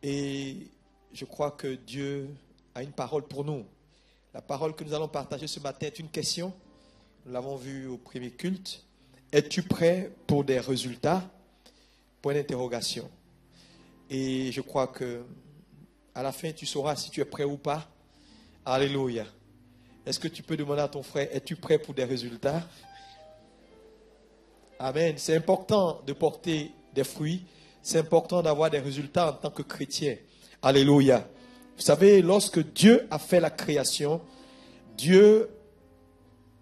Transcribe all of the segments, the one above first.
Et je crois que Dieu a une parole pour nous. La parole que nous allons partager ce matin est une question. Nous l'avons vu au premier culte. Es-tu prêt pour des résultats? Point d'interrogation. Et je crois que à la fin, tu sauras si tu es prêt ou pas. Alléluia. Est-ce que tu peux demander à ton frère, es-tu prêt pour des résultats? Amen. C'est important de porter des fruits. C'est important d'avoir des résultats en tant que chrétien. Alléluia. Vous savez, lorsque Dieu a fait la création, Dieu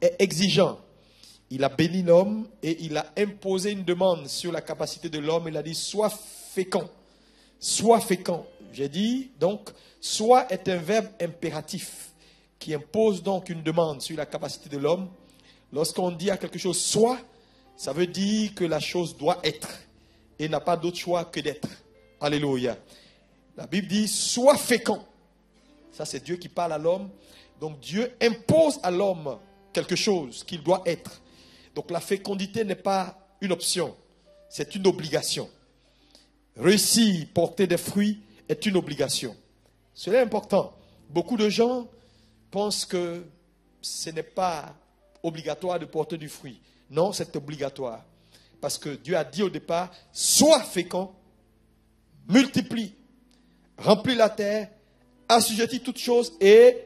est exigeant. Il a béni l'homme et il a imposé une demande sur la capacité de l'homme. Il a dit, sois fécond. Sois fécond. J'ai dit, donc, sois est un verbe impératif qui impose donc une demande sur la capacité de l'homme. Lorsqu'on dit à quelque chose sois, ça veut dire que la chose doit être et n'a pas d'autre choix que d'être. Alléluia. La Bible dit sois fécond. Ça, c'est Dieu qui parle à l'homme. Donc, Dieu impose à l'homme quelque chose qu'il doit être. Donc, la fécondité n'est pas une option, c'est une obligation. Réussir, porter des fruits est une obligation. Cela est important. Beaucoup de gens pensent que ce n'est pas obligatoire de porter du fruit. Non, c'est obligatoire. Parce que Dieu a dit au départ, sois fécond, multiplie, remplis la terre, assujettis toutes choses et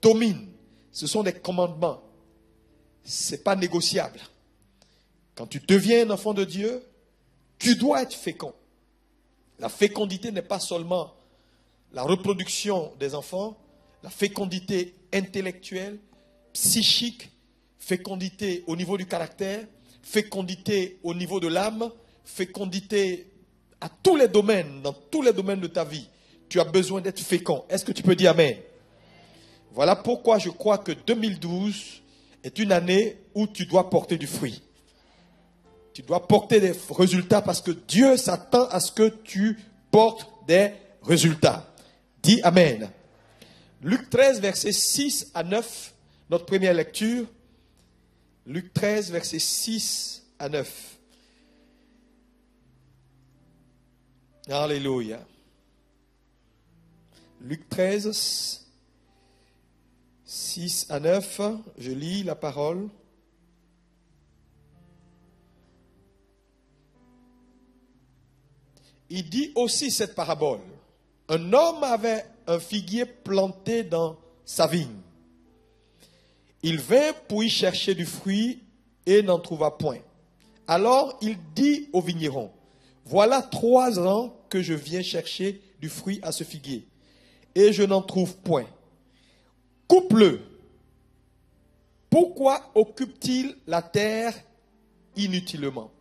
domine. Ce sont des commandements. Ce n'est pas négociable. Quand tu deviens un enfant de Dieu, tu dois être fécond. La fécondité n'est pas seulement la reproduction des enfants, la fécondité intellectuelle, psychique, fécondité au niveau du caractère, fécondité au niveau de l'âme, fécondité à tous les domaines, dans tous les domaines de ta vie. Tu as besoin d'être fécond. Est-ce que tu peux dire Amen? Voilà pourquoi je crois que 2012 est une année où tu dois porter du fruit. Tu dois porter des résultats parce que Dieu s'attend à ce que tu portes des résultats. Dis Amen. Luc 13, versets 6 à 9, notre première lecture. Luc 13, versets 6 à 9. Alléluia. Luc 13, 6 à 9, je lis la parole. Il dit aussi cette parabole. Un homme avait un figuier planté dans sa vigne. Il vint pour y chercher du fruit et n'en trouva point. Alors il dit au vigneron, voilà 3 ans que je viens chercher du fruit à ce figuier et je n'en trouve point. Coupe-le. Pourquoi occupe-t-il la terre inutilement?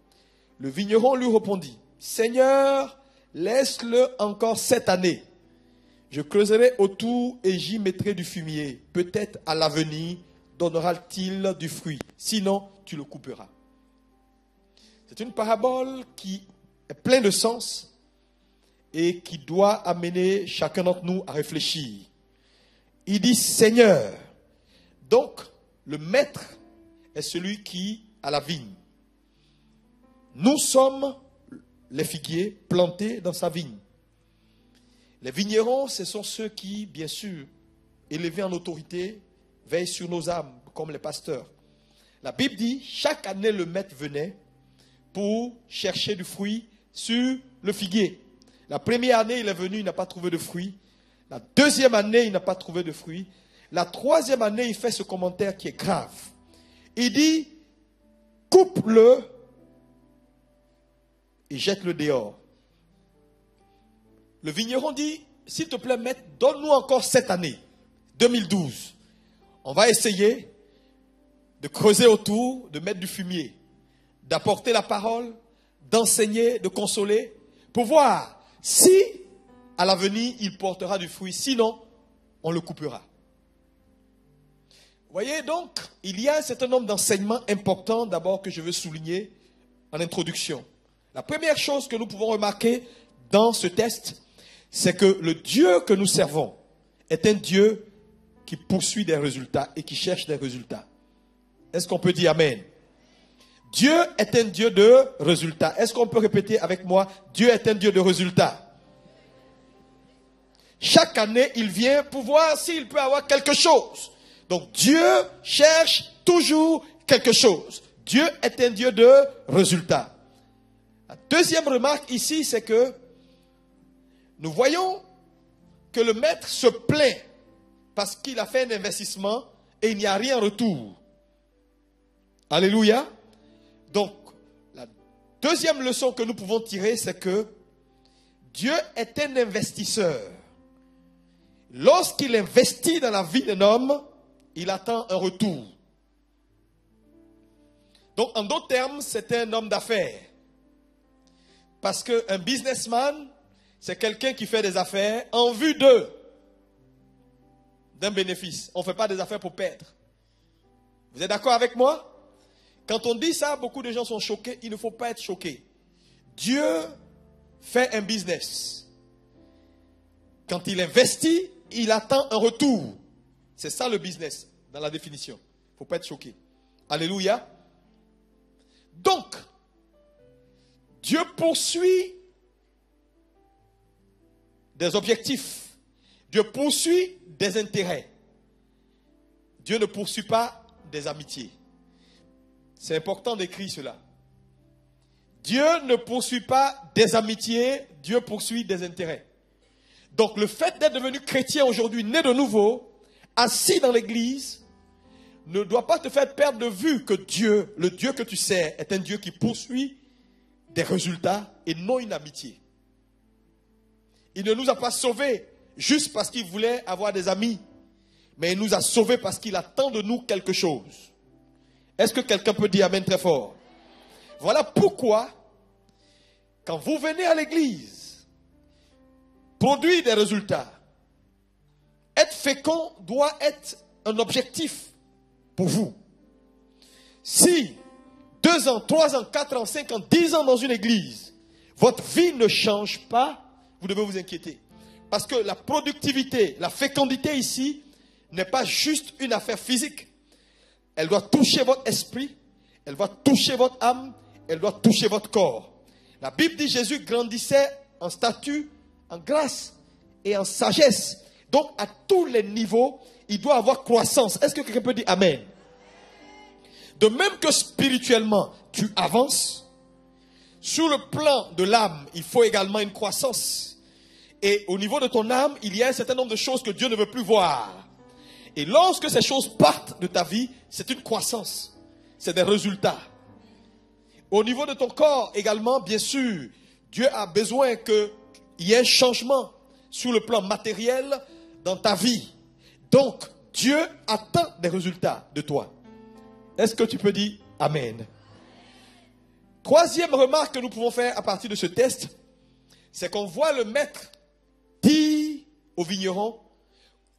Le vigneron lui répondit, Seigneur, laisse-le encore cette année. Je creuserai autour et j'y mettrai du fumier. Peut-être à l'avenir donnera-t-il du fruit. Sinon, tu le couperas. C'est une parabole qui est pleine de sens et qui doit amener chacun d'entre nous à réfléchir. Il dit Seigneur. Donc, le maître est celui qui a la vigne. Nous sommes les figuiers plantés dans sa vigne. Les vignerons, ce sont ceux qui, bien sûr, élevés en autorité, veillent sur nos âmes, comme les pasteurs. La Bible dit, chaque année, le maître venait pour chercher du fruit sur le figuier. La première année, il est venu, il n'a pas trouvé de fruit. La deuxième année, il n'a pas trouvé de fruit. La troisième année, il fait ce commentaire qui est grave. Il dit, coupe-le et jette-le dehors. Le vigneron dit, s'il te plaît, maître, donne-nous encore cette année, 2012. On va essayer de creuser autour, de mettre du fumier, d'apporter la parole, d'enseigner, de consoler, pour voir si, à l'avenir, il portera du fruit. Sinon, on le coupera. Vous voyez, donc, il y a un certain nombre d'enseignements importants, d'abord, que je veux souligner en introduction. La première chose que nous pouvons remarquer dans ce test, c'est que le Dieu que nous servons est un Dieu qui poursuit des résultats et qui cherche des résultats. Est-ce qu'on peut dire Amen? Dieu est un Dieu de résultats. Est-ce qu'on peut répéter avec moi? Dieu est un Dieu de résultats. Chaque année, il vient pour voir s'il peut avoir quelque chose. Donc Dieu cherche toujours quelque chose. Dieu est un Dieu de résultats. La deuxième remarque ici, c'est que nous voyons que le maître se plaint parce qu'il a fait un investissement et il n'y a rien en retour. Alléluia. Donc, la deuxième leçon que nous pouvons tirer, c'est que Dieu est un investisseur. Lorsqu'il investit dans la vie d'un homme, il attend un retour. Donc, en d'autres termes, c'est un homme d'affaires. Parce qu'un businessman, c'est quelqu'un qui fait des affaires en vue d'un bénéfice. On ne fait pas des affaires pour perdre. Vous êtes d'accord avec moi? Quand on dit ça, beaucoup de gens sont choqués. Il ne faut pas être choqué. Dieu fait un business. Quand il investit, il attend un retour. C'est ça le business, dans la définition. Il ne faut pas être choqué. Alléluia. Donc, Dieu poursuit des objectifs. Dieu poursuit des intérêts. Dieu ne poursuit pas des amitiés. C'est important d'écrire cela. Dieu ne poursuit pas des amitiés, Dieu poursuit des intérêts. Donc le fait d'être devenu chrétien aujourd'hui, né de nouveau, assis dans l'église, ne doit pas te faire perdre de vue que Dieu, le Dieu que tu sers, est un Dieu qui poursuit des résultats et non une amitié. Il ne nous a pas sauvés juste parce qu'il voulait avoir des amis, mais il nous a sauvés parce qu'il attend de nous quelque chose. Est-ce que quelqu'un peut dire amen très fort? Voilà pourquoi, quand vous venez à l'église, produire des résultats, être fécond doit être un objectif pour vous. Si 2 ans, 3 ans, 4 ans, 5 ans, 10 ans dans une église, votre vie ne change pas, vous devez vous inquiéter. Parce que la productivité, la fécondité ici, n'est pas juste une affaire physique. Elle doit toucher votre esprit, elle doit toucher votre âme, elle doit toucher votre corps. La Bible dit Jésus grandissait en statut, en grâce et en sagesse. Donc à tous les niveaux, il doit avoir croissance. Est-ce que quelqu'un peut dire amen? De même que spirituellement, tu avances. Sur le plan de l'âme, il faut également une croissance. Et au niveau de ton âme, il y a un certain nombre de choses que Dieu ne veut plus voir. Et lorsque ces choses partent de ta vie, c'est une croissance. C'est des résultats. Au niveau de ton corps également, bien sûr, Dieu a besoin qu'il y ait un changement sur le plan matériel dans ta vie. Donc, Dieu attend des résultats de toi. Est-ce que tu peux dire amen? Troisième remarque que nous pouvons faire à partir de ce test, c'est qu'on voit le maître dire au vigneron: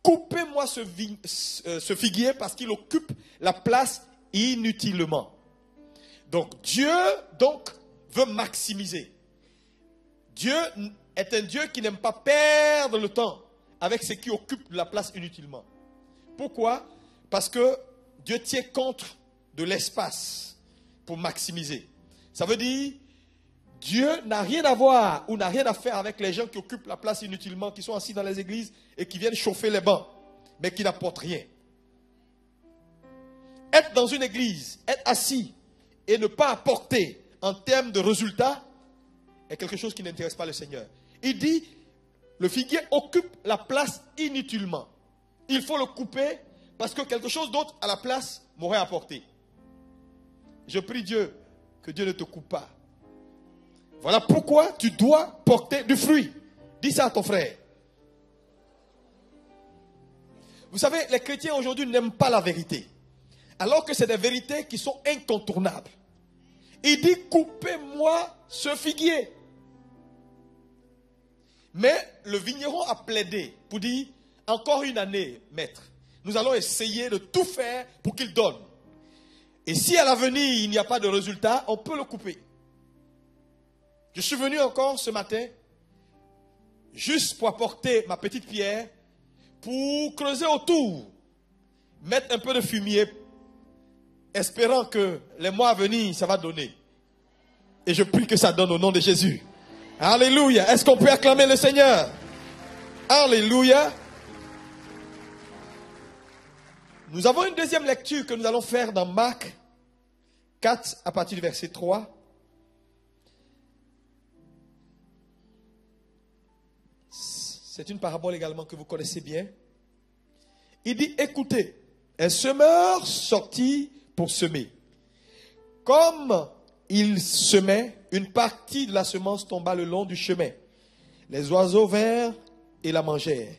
coupez-moi ce figuier parce qu'il occupe la place inutilement. Donc Dieu veut maximiser. Dieu est un Dieu qui n'aime pas perdre le temps avec ce qui occupe la place inutilement. Pourquoi? Parce que Dieu tient compte de l'espace pour maximiser. Ça veut dire, Dieu n'a rien à voir ou n'a rien à faire avec les gens qui occupent la place inutilement, qui sont assis dans les églises et qui viennent chauffer les bancs, mais qui n'apportent rien. Être dans une église, être assis et ne pas apporter en termes de résultats est quelque chose qui n'intéresse pas le Seigneur. Il dit, le figuier occupe la place inutilement. Il faut le couper parce que quelque chose d'autre à la place m'aurait apporté. Je prie Dieu que Dieu ne te coupe pas. Voilà pourquoi tu dois porter du fruit. Dis ça à ton frère. Vous savez, les chrétiens aujourd'hui n'aiment pas la vérité. Alors que c'est des vérités qui sont incontournables. Il dit, coupez-moi ce figuier. Mais le vigneron a plaidé pour dire, encore une année, maître. Nous allons essayer de tout faire pour qu'il donne. Et si à l'avenir, il n'y a pas de résultat, on peut le couper. Je suis venu encore ce matin, juste pour apporter ma petite pierre, pour creuser autour, mettre un peu de fumier, espérant que les mois à venir, ça va donner. Et je prie que ça donne au nom de Jésus. Alléluia. Est-ce qu'on peut acclamer le Seigneur? Alléluia. Nous avons une deuxième lecture que nous allons faire dans Marc 4 à partir du verset 3. C'est une parabole également que vous connaissez bien. Il dit, écoutez, un semeur sortit pour semer. Comme il semait, une partie de la semence tomba le long du chemin. Les oiseaux vinrent et la mangèrent.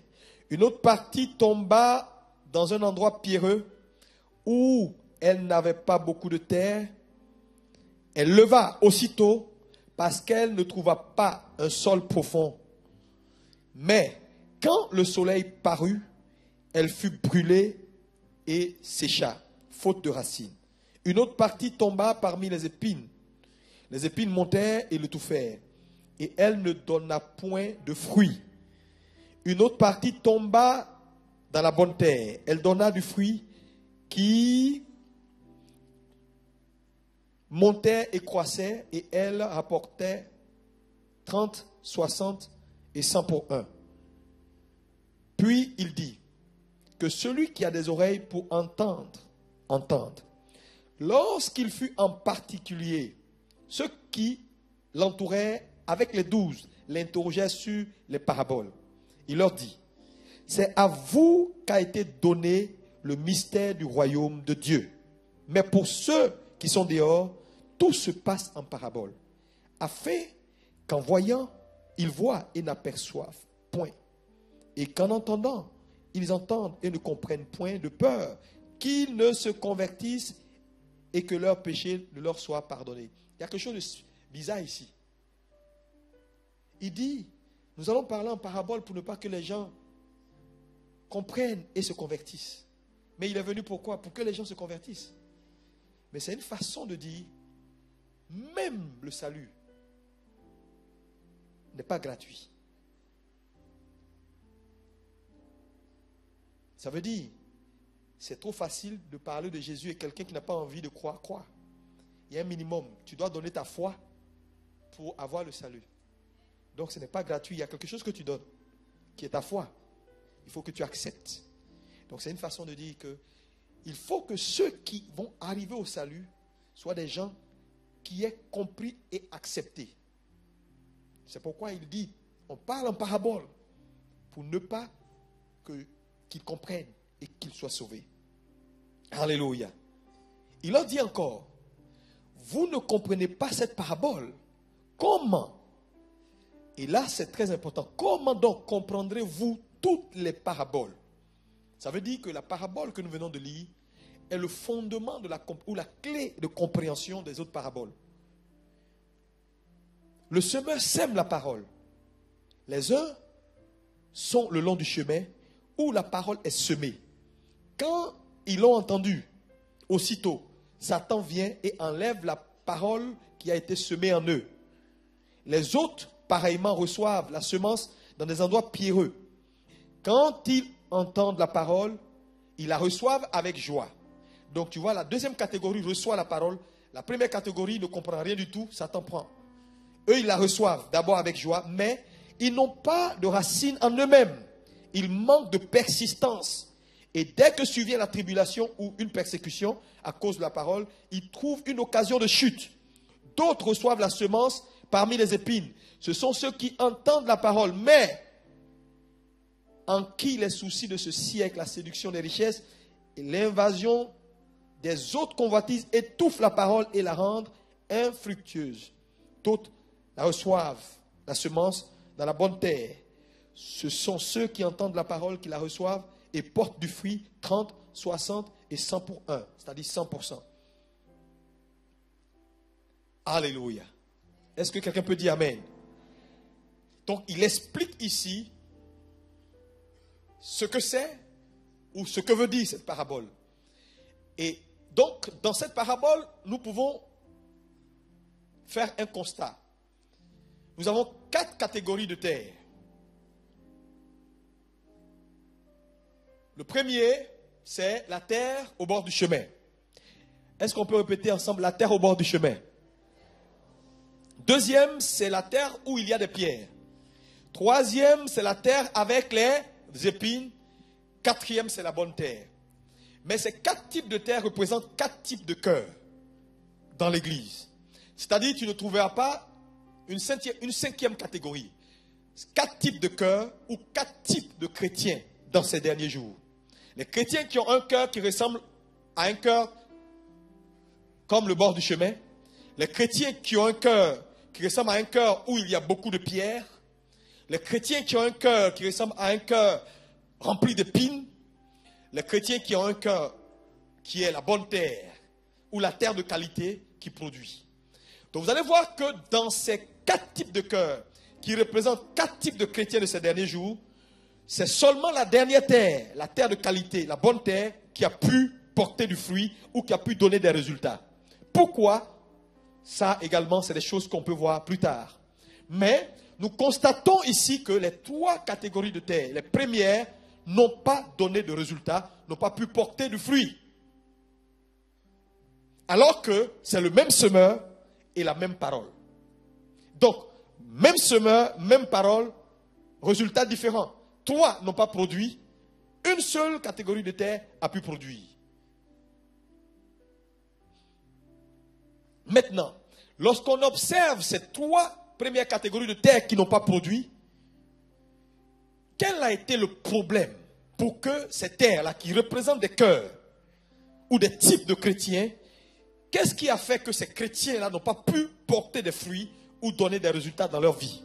Une autre partie tomba dans un endroit pierreux où elle n'avait pas beaucoup de terre. Elle leva aussitôt parce qu'elle ne trouva pas un sol profond. Mais quand le soleil parut, elle fut brûlée et sécha, faute de racines. Une autre partie tomba parmi les épines. Les épines montèrent et l'étouffèrent, et elle ne donna point de fruits. Une autre partie tomba dans la bonne terre. Elle donna du fruit qui montait et croissait, et elle rapportait 30, 60 et 100 pour un. Puis il dit que celui qui a des oreilles pour entendre, entende. Lorsqu'il fut en particulier, ceux qui l'entouraient avec les 12 l'interrogeaient sur les paraboles. Il leur dit, c'est à vous qu'a été donné le mystère du royaume de Dieu. Mais pour ceux qui sont dehors, tout se passe en parabole, afin qu'en voyant, ils voient et n'aperçoivent point. Et qu'en entendant, ils entendent et ne comprennent point, de peur qu'ils ne se convertissent et que leurs péchés ne leur soient pardonnés. Il y a quelque chose de bizarre ici. Il dit, nous allons parler en parabole pour ne pas que les gens comprennent et se convertissent. Mais il est venu pourquoi? Pour que les gens se convertissent. Mais c'est une façon de dire, même le salut n'est pas gratuit. Ça veut dire, c'est trop facile de parler de Jésus et quelqu'un qui n'a pas envie de croire. Il y a un minimum. Tu dois donner ta foi pour avoir le salut. Donc ce n'est pas gratuit. Il y a quelque chose que tu donnes, qui est ta foi. Il faut que tu acceptes. Donc c'est une façon de dire que il faut que ceux qui vont arriver au salut soient des gens qui aient compris et accepté. C'est pourquoi il dit, on parle en parabole pour ne pas qu'ils comprennent et qu'ils soient sauvés. Alléluia. Il leur dit encore, vous ne comprenez pas cette parabole. Comment? Et là, c'est très important. Comment donc comprendrez-vous toutes les paraboles? Ça veut dire que la parabole que nous venons de lire est le fondement de ou la clé de compréhension des autres paraboles. Le semeur sème la parole. Les uns sont le long du chemin où la parole est semée. Quand ils l'ont entendu, aussitôt, Satan vient et enlève la parole qui a été semée en eux. Les autres, pareillement, reçoivent la semence dans des endroits pierreux. Quand ils entendent la parole, ils la reçoivent avec joie. Donc tu vois, la deuxième catégorie reçoit la parole. La première catégorie ne comprend rien du tout, Satan prend. Eux, ils la reçoivent d'abord avec joie, mais ils n'ont pas de racines en eux-mêmes. Ils manquent de persistance. Et dès que survient la tribulation ou une persécution à cause de la parole, ils trouvent une occasion de chute. D'autres reçoivent la semence parmi les épines. Ce sont ceux qui entendent la parole, mais en qui les soucis de ce siècle, la séduction des richesses et l'invasion des autres convoitises étouffent la parole et la rendent infructueuse. D'autres la reçoivent, la semence, dans la bonne terre. Ce sont ceux qui entendent la parole, qui la reçoivent et portent du fruit 30, 60 et 100 pour 1, c'est-à-dire 100%. Alléluia. Est-ce que quelqu'un peut dire Amen? Donc, il explique ici ce que c'est ou ce que veut dire cette parabole. Et donc, dans cette parabole, nous pouvons faire un constat. Nous avons 4 catégories de terre. Le premier, c'est la terre au bord du chemin. Est-ce qu'on peut répéter ensemble la terre au bord du chemin? Deuxième, c'est la terre où il y a des pierres. Troisième, c'est la terre avec les épines. Quatrième, c'est la bonne terre. Mais ces 4 types de terre représentent 4 types de cœurs dans l'église. C'est-à-dire, tu ne trouveras pas une cinquième catégorie. 4 types de cœurs ou 4 types de chrétiens dans ces derniers jours. Les chrétiens qui ont un cœur qui ressemble à un cœur comme le bord du chemin. Les chrétiens qui ont un cœur qui ressemble à un cœur où il y a beaucoup de pierres. Les chrétiens qui ont un cœur qui ressemble à un cœur rempli d'épines. Les chrétiens qui ont un cœur qui est la bonne terre ou la terre de qualité qui produit. Donc vous allez voir que dans ces 4 types de cœurs qui représentent 4 types de chrétiens de ces derniers jours, c'est seulement la dernière terre, la terre de qualité, la bonne terre qui a pu porter du fruit ou qui a pu donner des résultats. Pourquoi? Ça également, c'est des choses qu'on peut voir plus tard. Mais nous constatons ici que les 3 catégories de terre, les premières, n'ont pas donné de résultats, n'ont pas pu porter du fruit. Alors que c'est le même semeur et la même parole. Donc, même semeur, même parole, résultats différents. 3 n'ont pas produit, une seule catégorie de terre a pu produire. Maintenant, lorsqu'on observe ces 3 premières catégories de terre qui n'ont pas produit, quel a été le problème pour que ces terres-là, qui représentent des cœurs ou des types de chrétiens, qu'est-ce qui a fait que ces chrétiens-là n'ont pas pu porter des fruits ou donner des résultats dans leur vie?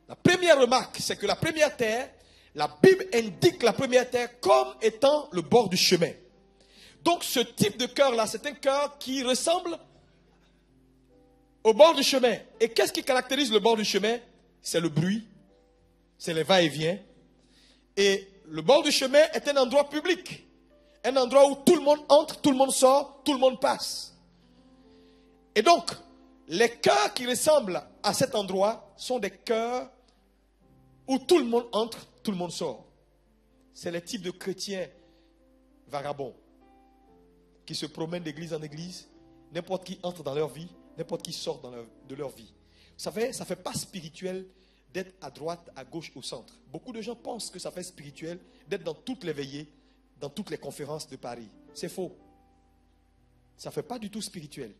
La première remarque, c'est que la première terre, la Bible indique la première terre comme étant le bord du chemin. Donc ce type de cœur-là, c'est un cœur qui ressemble au bord du chemin. Et qu'est-ce qui caractérise le bord du chemin? C'est le bruit, c'est les va-et-vient. Et le bord du chemin est un endroit public. Un endroit où tout le monde entre, tout le monde sort, tout le monde passe. Et donc, les cœurs qui ressemblent à cet endroit sont des cœurs où tout le monde entre, tout le monde sort. C'est les types de chrétiens vagabonds qui se promènent d'église en église. N'importe qui entre dans leur vie, n'importe qui sort de leur vie. Ça fait pas spirituel d'être à droite, à gauche, au centre. Beaucoup de gens pensent que ça fait spirituel d'être dans toutes les veillées, dans toutes les conférences de Paris. C'est faux. Ça ne fait pas du tout spirituel.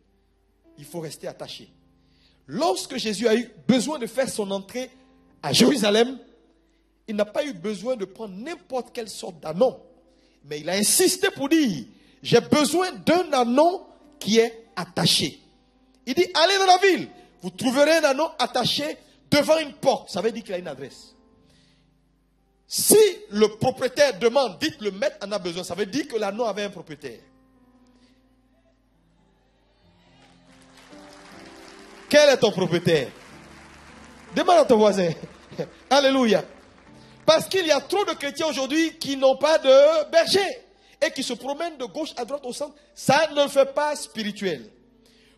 Il faut rester attaché. Lorsque Jésus a eu besoin de faire son entrée à Jérusalem, il n'a pas eu besoin de prendre n'importe quelle sorte d'anneau. Mais il a insisté pour dire, j'ai besoin d'un anneau qui est attaché. Il dit, allez dans la ville, vous trouverez un anneau attaché devant une porte. Ça veut dire qu'il a une adresse. Si le propriétaire demande, dites le maître en a besoin, ça veut dire que l'anneau avait un propriétaire. Quel est ton propriétaire? Demande à ton voisin. Alléluia. Parce qu'il y a trop de chrétiens aujourd'hui qui n'ont pas de berger et qui se promènent de gauche à droite au centre. Ça ne fait pas spirituel.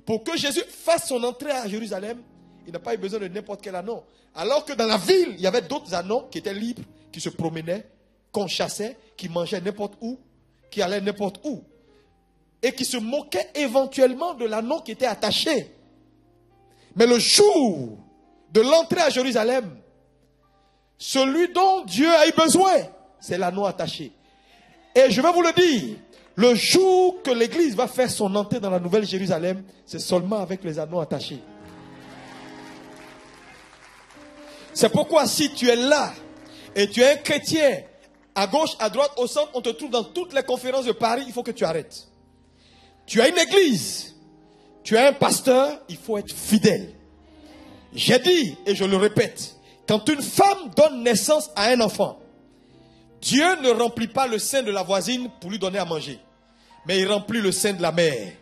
Pour que Jésus fasse son entrée à Jérusalem, il n'a pas eu besoin de n'importe quel anneau. Alors que dans la ville, il y avait d'autres anneaux qui étaient libres, qui se promenaient, qu'on chassait, qui mangeaient n'importe où, qui allaient n'importe où. Et qui se moquaient éventuellement de l'anneau qui était attaché. Mais le jour de l'entrée à Jérusalem, celui dont Dieu a eu besoin, c'est l'anneau attaché. Et je vais vous le dire, le jour que l'église va faire son entrée dans la nouvelle Jérusalem, c'est seulement avec les anneaux attachés. C'est pourquoi si tu es là et tu es un chrétien, à gauche, à droite, au centre, on te trouve dans toutes les conférences de Paris, il faut que tu arrêtes. Tu as une église, tu as un pasteur, il faut être fidèle. J'ai dit, et je le répète, quand une femme donne naissance à un enfant, Dieu ne remplit pas le sein de la voisine pour lui donner à manger, mais il remplit le sein de la mère.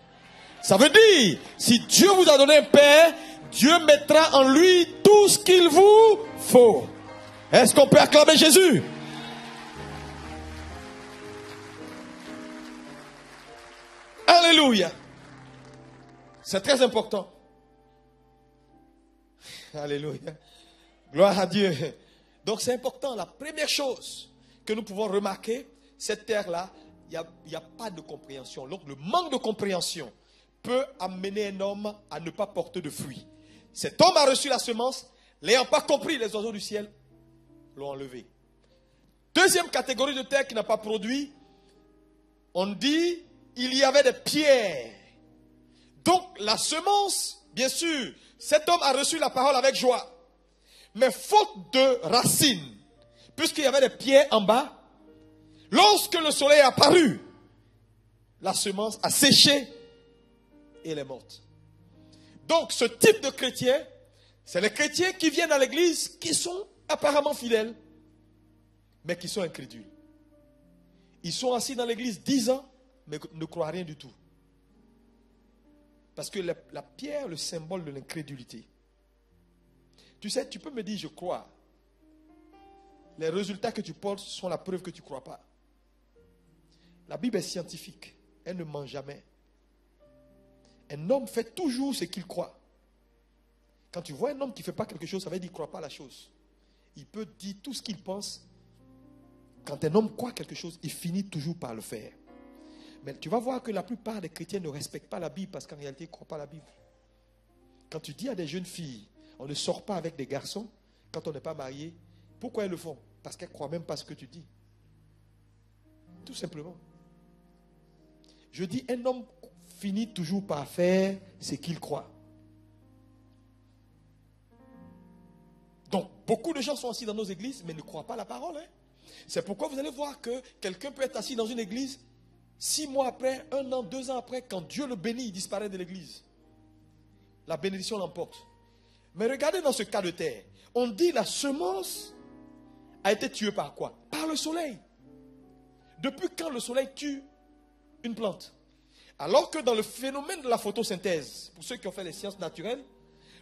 Ça veut dire, si Dieu vous a donné un père, Dieu mettra en lui tout ce qu'il vous faut. Est-ce qu'on peut acclamer Jésus? Alléluia. C'est très important. Alléluia. Gloire à Dieu. Donc c'est important. La première chose que nous pouvons remarquer, cette terre-là, il n'y a pas de compréhension. Donc le manque de compréhension peut amener un homme à ne pas porter de fruits. Cet homme a reçu la semence. L'ayant pas compris, les oiseaux du ciel l'ont enlevé. Deuxième catégorie de terre qui n'a pas produit, on dit, il y avait des pierres. Donc la semence, bien sûr, cet homme a reçu la parole avec joie. Mais faute de racines, puisqu'il y avait des pierres en bas, lorsque le soleil est apparu, la semence a séché et elle est morte. Donc ce type de chrétiens, c'est les chrétiens qui viennent à l'église, qui sont apparemment fidèles, mais qui sont incrédules. Ils sont assis dans l'église 10 ans, mais ne croient rien du tout. Parce que la pierre, le symbole de l'incrédulité. Tu sais, tu peux me dire, je crois. Les résultats que tu portes sont la preuve que tu ne crois pas. La Bible est scientifique. Elle ne ment jamais. Un homme fait toujours ce qu'il croit. Quand tu vois un homme qui ne fait pas quelque chose, ça veut dire qu'il ne croit pas la chose. Il peut dire tout ce qu'il pense. Quand un homme croit quelque chose, il finit toujours par le faire. Mais tu vas voir que la plupart des chrétiens ne respectent pas la Bible parce qu'en réalité, ils ne croient pas la Bible. Quand tu dis à des jeunes filles, on ne sort pas avec des garçons quand on n'est pas marié, pourquoi elles le font? Parce qu'elles ne croient même pas ce que tu dis. Tout simplement. Je dis, un homme finit toujours par faire ce qu'il croit. Donc, beaucoup de gens sont assis dans nos églises, mais ne croient pas la parole. C'est pourquoi vous allez voir que quelqu'un peut être assis dans une église, 6 mois après, 1 an, 2 ans après, quand Dieu le bénit, il disparaît de l'église. La bénédiction l'emporte. Mais regardez dans ce cas de terre, on dit la semence a été tuée par quoi? Par le soleil. Depuis quand le soleil tue une plante? Alors que dans le phénomène de la photosynthèse, pour ceux qui ont fait les sciences naturelles,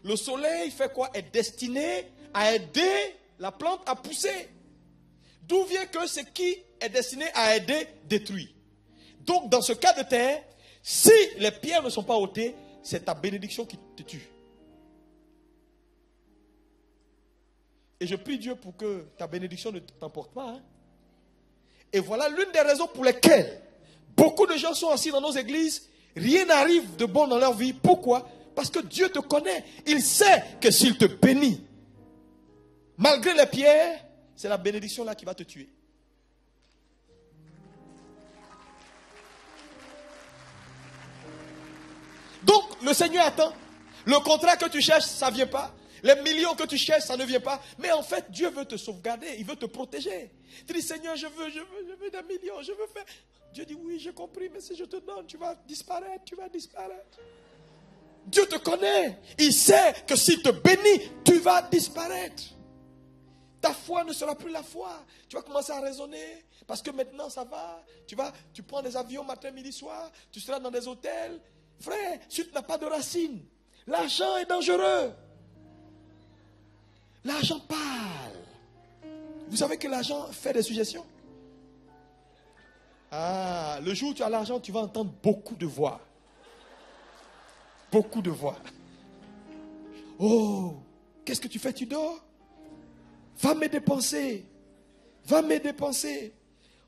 le soleil fait quoi? Est destiné à aider la plante à pousser. D'où vient que ce qui est destiné à aider détruit. Donc dans ce cas de terre, si les pierres ne sont pas ôtées, c'est ta bénédiction qui te tue. Et je prie Dieu pour que ta bénédiction ne t'emporte pas. Et voilà l'une des raisons pour lesquelles beaucoup de gens sont assis dans nos églises, rien n'arrive de bon dans leur vie. Pourquoi? Parce que Dieu te connaît. Il sait que s'il te bénit, malgré les pierres, c'est la bénédiction là qui va te tuer. Donc, le Seigneur attend. Le contrat que tu cherches, ça ne vient pas. Les millions que tu cherches, ça ne vient pas. Mais en fait, Dieu veut te sauvegarder. Il veut te protéger. Tu dis, Seigneur, je veux des millions. Je veux faire. Dieu dit, oui, j'ai compris. Mais si je te donne, tu vas disparaître. Tu vas disparaître. Dieu te connaît. Il sait que s'il te bénit, tu vas disparaître. Ta foi ne sera plus la foi. Tu vas commencer à raisonner. Parce que maintenant, ça va. Tu prends des avions matin, midi, soir. Tu seras dans des hôtels. Frère, si tu n'as pas de racines, l'argent est dangereux. L'argent parle. Vous savez que l'argent fait des suggestions? Ah, le jour où tu as l'argent, tu vas entendre beaucoup de voix. Beaucoup de voix. Oh, qu'est-ce que tu fais? Tu dors? Va me dépenser. Va me dépenser.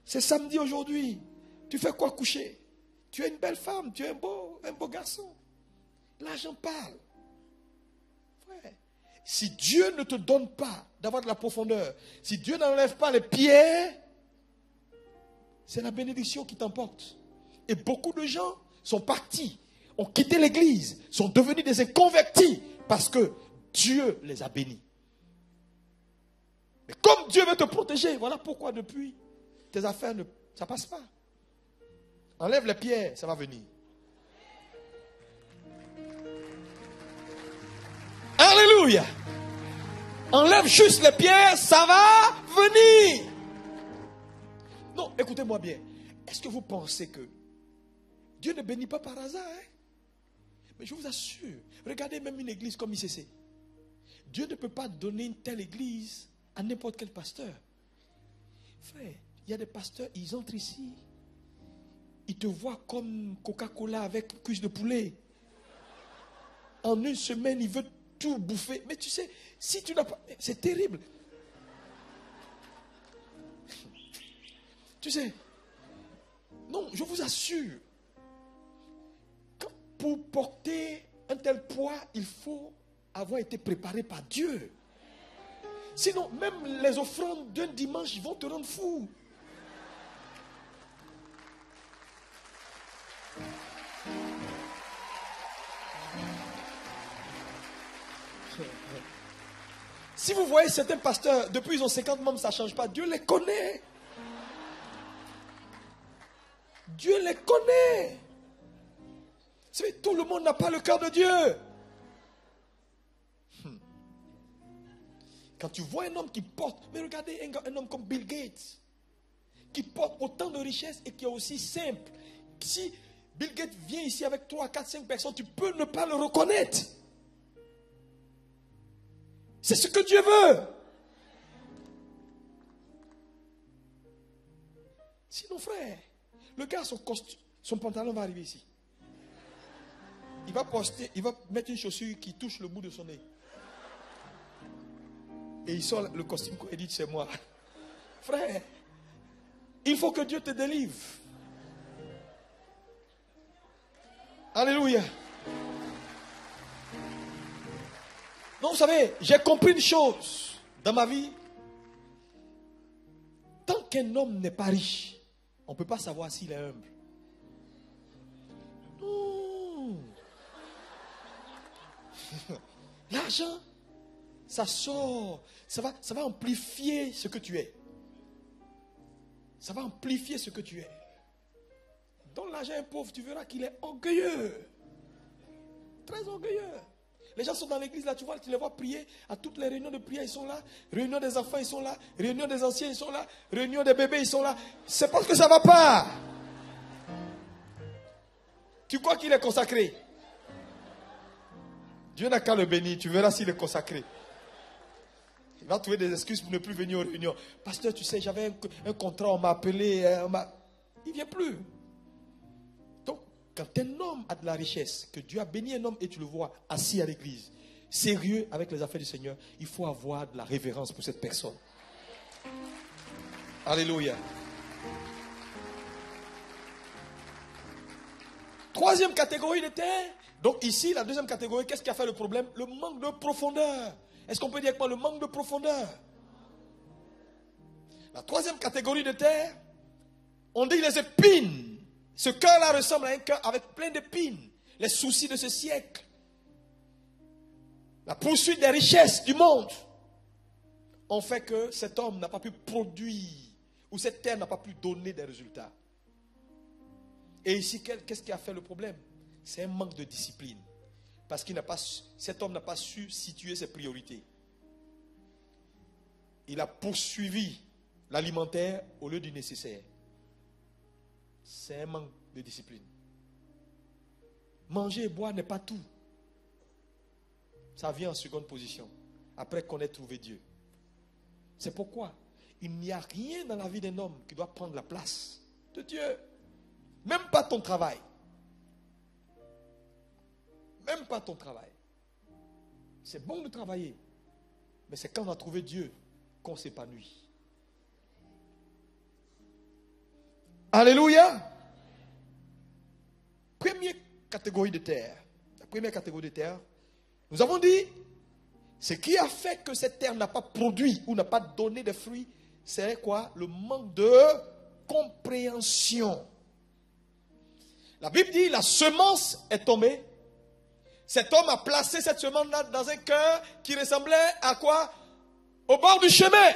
C'est samedi aujourd'hui. Tu fais quoi coucher? Tu es une belle femme, tu es un beau garçon. L'argent parle. Frère, si Dieu ne te donne pas d'avoir de la profondeur, si Dieu n'enlève pas les pierres, c'est la bénédiction qui t'emporte. Et beaucoup de gens sont partis, ont quitté l'église, sont devenus des inconvertis parce que Dieu les a bénis. Mais comme Dieu veut te protéger, voilà pourquoi depuis, tes affaires, ça ne passe pas. Enlève les pierres, ça va venir. Alléluia. Enlève juste les pierres, ça va venir. Non, écoutez-moi bien. Est-ce que vous pensez que Dieu ne bénit pas par hasard? Mais je vous assure, regardez même une église comme ICC. Dieu ne peut pas donner une telle église à n'importe quel pasteur. Frère, il y a des pasteurs, ils entrent ici. Ils te voient comme Coca-Cola avec cuisse de poulet. En une semaine, ils veulent tout bouffer. Mais tu sais, si tu n'as pas... C'est terrible. Tu sais, non, je vous assure, pour porter un tel poids, il faut avoir été préparé par Dieu. Sinon, même les offrandes d'un dimanche vont te rendre fou. Si vous voyez certains pasteurs, depuis ils ont 50 membres, ça ne change pas. Dieu les connaît. Dieu les connaît. Tout le monde n'a pas le cœur de Dieu. Quand tu vois un homme qui porte, mais regardez un homme comme Bill Gates, qui porte autant de richesses et qui est aussi simple. Si Bill Gates vient ici avec 3, 4, 5 personnes, tu peux ne pas le reconnaître. C'est ce que Dieu veut. Sinon, frère, le gars, son pantalon va arriver ici. Il va mettre une chaussure qui touche le bout de son nez. Et il sort le costume et dit, c'est moi. Frère, il faut que Dieu te délivre. Alléluia. Donc vous savez, j'ai compris une chose dans ma vie. Tant qu'un homme n'est pas riche, on ne peut pas savoir s'il est humble. Non. L'argent, ça sort. Ça va amplifier ce que tu es. Ça va amplifier ce que tu es. Donc l'argent est pauvre, tu verras qu'il est orgueilleux. Très orgueilleux. Les gens sont dans l'église là, tu les vois prier. À toutes les réunions de prière, ils sont là. Réunion des enfants, ils sont là. Réunion des anciens, ils sont là. Réunion des bébés, ils sont là. C'est parce que ça ne va pas. Tu crois qu'il est consacré? Dieu n'a qu'à le bénir. Tu verras s'il est consacré. Il va trouver des excuses pour ne plus venir aux réunions. Pasteur, tu sais, j'avais un contrat, on m'a appelé. Il ne vient plus. Donc, quand un homme a de la richesse, que Dieu a béni un homme et tu le vois assis à l'église, sérieux avec les affaires du Seigneur, il faut avoir de la révérence pour cette personne. Alléluia. Troisième catégorie de terre. Donc ici, la deuxième catégorie, qu'est-ce qui a fait le problème? Le manque de profondeur. Est-ce qu'on peut dire quoi? Le manque de profondeur. La troisième catégorie de terre, on dit les épines. Ce cœur-là ressemble à un cœur avec plein d'épines. Les soucis de ce siècle. La poursuite des richesses du monde ont fait que cet homme n'a pas pu produire, ou cette terre n'a pas pu donner des résultats. Et ici, qu'est-ce qui a fait le problème? C'est un manque de discipline. Parce que cet homme n'a pas su situer ses priorités. Il a poursuivi l'alimentaire au lieu du nécessaire. C'est un manque de discipline. Manger et boire n'est pas tout. Ça vient en seconde position. Après qu'on ait trouvé Dieu. C'est pourquoi il n'y a rien dans la vie d'un homme qui doit prendre la place de Dieu. Même pas ton travail. Même pas ton travail. C'est bon de travailler. Mais c'est quand on a trouvé Dieu qu'on s'épanouit. Alléluia. Première catégorie de terre. La première catégorie de terre. Nous avons dit, ce qui a fait que cette terre n'a pas produit ou n'a pas donné de fruits, c'est quoi? Le manque de compréhension. La Bible dit, la semence est tombée. Cet homme a placé cette semence-là dans un cœur qui ressemblait à quoi? Au bord du chemin.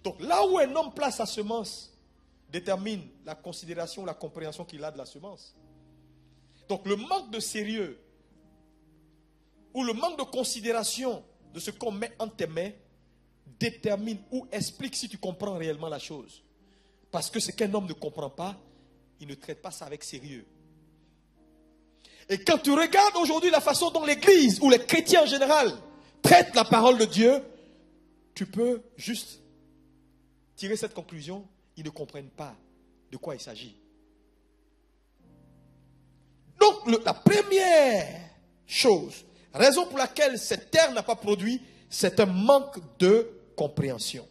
Donc là où un homme place sa semence, détermine la considération, la compréhension qu'il a de la semence. Donc le manque de sérieux ou le manque de considération de ce qu'on met entre tes mains détermine ou explique si tu comprends réellement la chose. Parce que ce qu'un homme ne comprend pas, il ne traite pas ça avec sérieux. Et quand tu regardes aujourd'hui la façon dont l'Église ou les chrétiens en général traitent la parole de Dieu, tu peux juste tirer cette conclusion, ils ne comprennent pas de quoi il s'agit. Donc la première chose, raison pour laquelle cette terre n'a pas produit, c'est un manque de compréhension.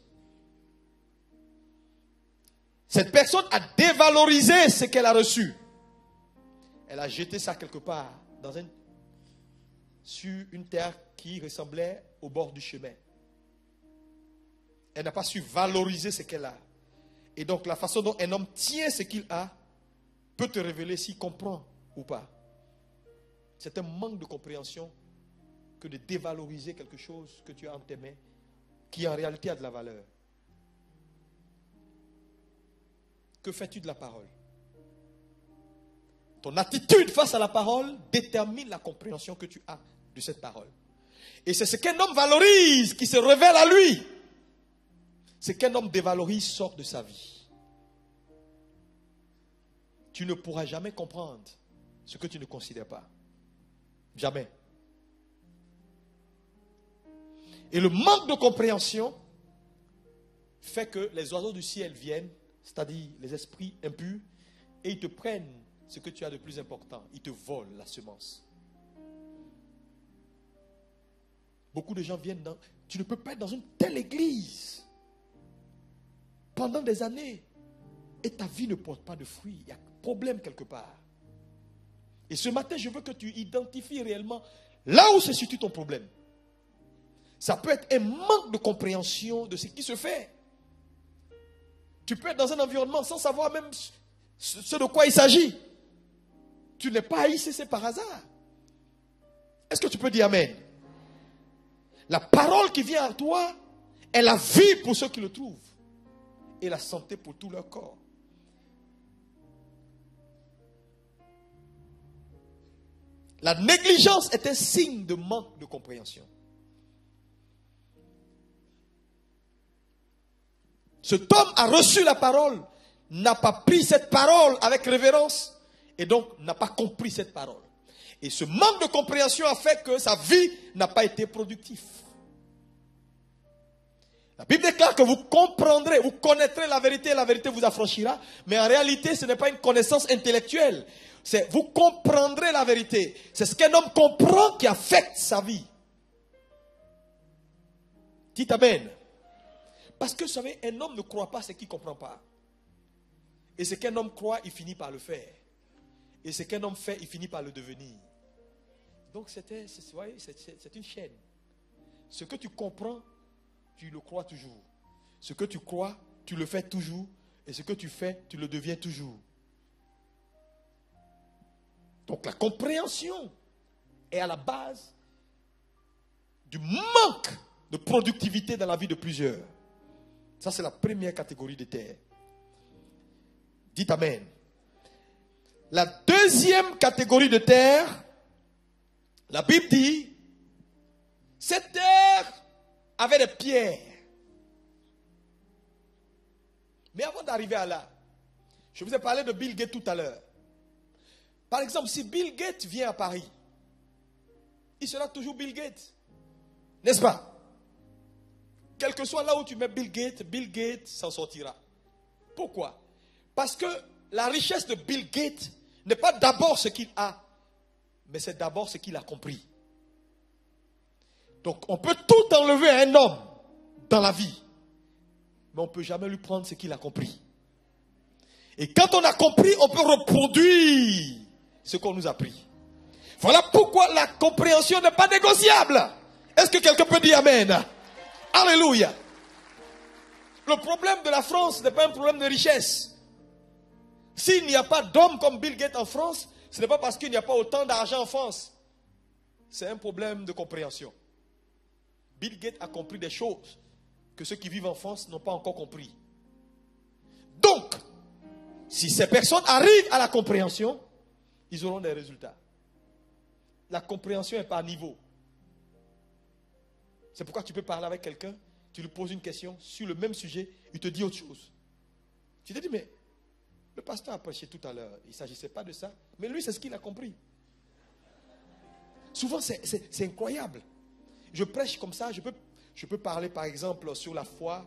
Cette personne a dévalorisé ce qu'elle a reçu. Elle a jeté ça quelque part sur une terre qui ressemblait au bord du chemin. Elle n'a pas su valoriser ce qu'elle a. Et donc la façon dont un homme tient ce qu'il a peut te révéler s'il comprend ou pas. C'est un manque de compréhension que de dévaloriser quelque chose que tu as en tes mains, qui en réalité a de la valeur. Que fais-tu de la parole? Ton attitude face à la parole détermine la compréhension que tu as de cette parole. Et c'est ce qu'un homme valorise qui se révèle à lui. Ce qu'un homme dévalorise sort de sa vie. Tu ne pourras jamais comprendre ce que tu ne considères pas. Jamais. Et le manque de compréhension fait que les oiseaux du ciel viennent, c'est-à-dire les esprits impurs, et ils te prennent ce que tu as de plus important. Ils te volent la semence. Beaucoup de gens viennent dans... Tu ne peux pas être dans une telle église pendant des années et ta vie ne porte pas de fruits. Il y a un problème quelque part. Et ce matin, je veux que tu identifies réellement là où se situe ton problème. Ça peut être un manque de compréhension de ce qui se fait. Tu peux être dans un environnement sans savoir même ce de quoi il s'agit. Tu n'es pas ici, c'est par hasard. Est-ce que tu peux dire amen? La parole qui vient à toi est la vie pour ceux qui le trouvent et la santé pour tout leur corps. La négligence est un signe de manque de compréhension. Cet homme a reçu la parole, n'a pas pris cette parole avec révérence et donc n'a pas compris cette parole. Et ce manque de compréhension a fait que sa vie n'a pas été productive. La Bible déclare que vous comprendrez, vous connaîtrez la vérité et la vérité vous affranchira. Mais en réalité, ce n'est pas une connaissance intellectuelle. C'est vous comprendrez la vérité. C'est ce qu'un homme comprend qui affecte sa vie. Dites amen. Parce que vous savez, un homme ne croit pas ce qu'il ne comprend pas. Et ce qu'un homme croit, il finit par le faire. Et ce qu'un homme fait, il finit par le devenir. Donc c'est une chaîne. Ce que tu comprends, tu le crois toujours. Ce que tu crois, tu le fais toujours. Et ce que tu fais, tu le deviens toujours. Donc la compréhension est à la base du manque de productivité dans la vie de plusieurs. Ça, c'est la première catégorie de terre. Dites amen. La deuxième catégorie de terre, la Bible dit, cette terre avait des pierres. Mais avant d'arriver à là, je vous ai parlé de Bill Gates tout à l'heure. Par exemple, si Bill Gates vient à Paris, il sera toujours Bill Gates. N'est-ce pas? Quel que soit là où tu mets Bill Gates s'en sortira. Pourquoi? Parce que la richesse de Bill Gates n'est pas d'abord ce qu'il a, mais c'est d'abord ce qu'il a compris. Donc on peut tout enlever à un homme dans la vie, mais on ne peut jamais lui prendre ce qu'il a compris. Et quand on a compris, on peut reproduire ce qu'on nous a appris. Voilà pourquoi la compréhension n'est pas négociable. Est-ce que quelqu'un peut dire amen? Alléluia. Le problème de la France n'est pas un problème de richesse. S'il n'y a pas d'hommes comme Bill Gates en France, ce n'est pas parce qu'il n'y a pas autant d'argent en France. C'est un problème de compréhension. Bill Gates a compris des choses que ceux qui vivent en France n'ont pas encore compris. Donc, si ces personnes arrivent à la compréhension, ils auront des résultats. La compréhension est par niveau. C'est pourquoi tu peux parler avec quelqu'un, tu lui poses une question sur le même sujet, il te dit autre chose. Tu te dis, mais le pasteur a prêché tout à l'heure, il ne s'agissait pas de ça, mais lui, c'est ce qu'il a compris. Souvent, c'est incroyable. Je prêche comme ça, je peux parler par exemple sur la foi.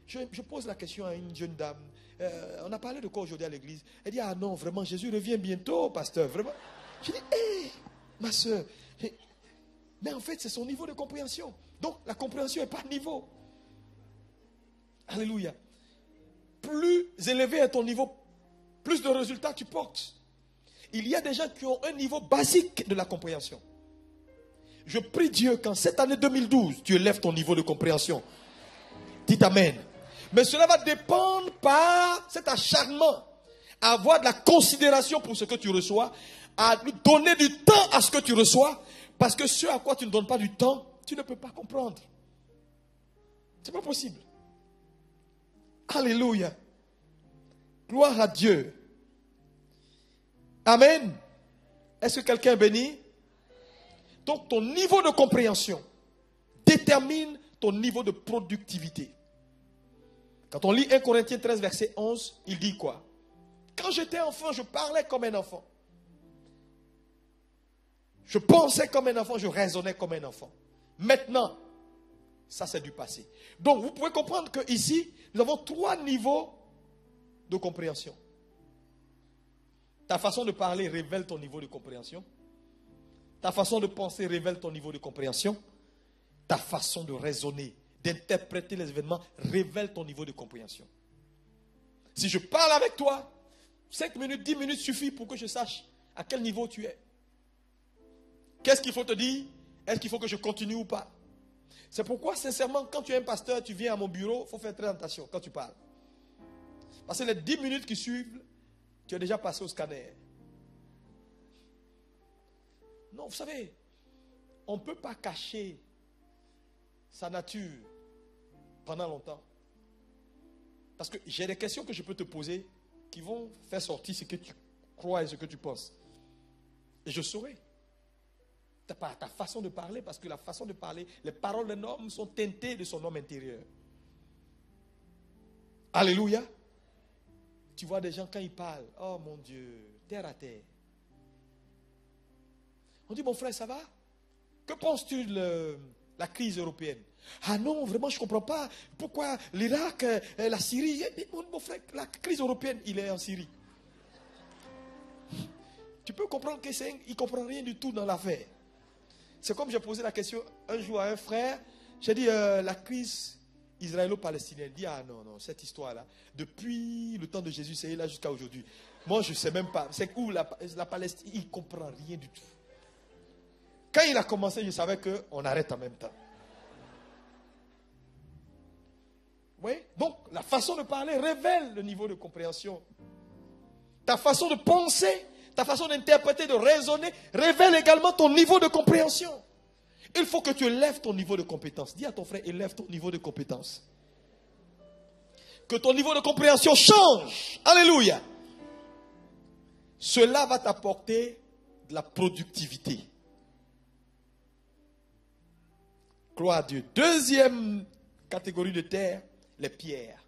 Je pose la question à une jeune dame. On a parlé de quoi aujourd'hui à l'église? Elle dit, ah non, vraiment, Jésus revient bientôt, pasteur, vraiment. Je dis, hé, ma soeur. Mais en fait, c'est son niveau de compréhension. Donc, la compréhension est par niveau. Alléluia. Plus élevé est ton niveau, plus de résultats tu portes. Il y a des gens qui ont un niveau basique de la compréhension. Je prie Dieu qu'en cette année 2012, tu élèves ton niveau de compréhension. Dites Amen. Mais cela va dépendre par cet acharnement à avoir de la considération pour ce que tu reçois, à donner du temps à ce que tu reçois, parce que ce à quoi tu ne donnes pas du temps, tu ne peux pas comprendre. C'est pas possible. Alléluia. Gloire à Dieu. Amen. Est-ce que quelqu'un est béni? Donc ton niveau de compréhension détermine ton niveau de productivité. Quand on lit 1 Corinthiens 13 verset 11, il dit quoi? Quand j'étais enfant, je parlais comme un enfant. Je pensais comme un enfant, je raisonnais comme un enfant. Maintenant, ça c'est du passé. Donc vous pouvez comprendre qu'ici, nous avons 3 niveaux de compréhension. Ta façon de parler révèle ton niveau de compréhension. Ta façon de penser révèle ton niveau de compréhension. Ta façon de raisonner, d'interpréter les événements révèle ton niveau de compréhension. Si je parle avec toi, 5 minutes, 10 minutes suffit pour que je sache à quel niveau tu es. Qu'est-ce qu'il faut te dire? Est-ce qu'il faut que je continue ou pas? C'est pourquoi, sincèrement, quand tu es un pasteur, tu viens à mon bureau, il faut faire très attention quand tu parles. Parce que les 10 minutes qui suivent, tu es déjà passé au scanner. Non, vous savez, on ne peut pas cacher sa nature pendant longtemps. Parce que j'ai des questions que je peux te poser qui vont faire sortir ce que tu crois et ce que tu penses. Et je saurai. Ta façon de parler, parce que la façon de parler, les paroles d'un homme sont teintées de son homme intérieur. Alléluia. Tu vois des gens quand ils parlent, oh mon Dieu, terre à terre. On dit, mon frère, ça va? Que penses-tu de la crise européenne? Ah non, vraiment, je ne comprends pas. Pourquoi l'Irak, la Syrie? Mon frère, la crise européenne, il est en Syrie. Tu peux comprendre qu'il ne comprend rien du tout dans l'affaire. C'est comme j'ai posé la question un jour à un frère. J'ai dit, la crise israélo-palestinienne. Il dit, ah non, non, cette histoire-là, depuis le temps de Jésus, c'est là jusqu'à aujourd'hui. Moi, je ne sais même pas. C'est où la Palestine? Il ne comprend rien du tout. Quand il a commencé, je savais qu'on arrête en même temps. Oui? Donc, la façon de parler révèle le niveau de compréhension. Ta façon de penser, ta façon d'interpréter, de raisonner, révèle également ton niveau de compréhension. Il faut que tu élèves ton niveau de compétence. Dis à ton frère, élève ton niveau de compétence. Que ton niveau de compréhension change. Alléluia. Cela va t'apporter de la productivité. Gloire à Dieu. Deuxième catégorie de terre, les pierres.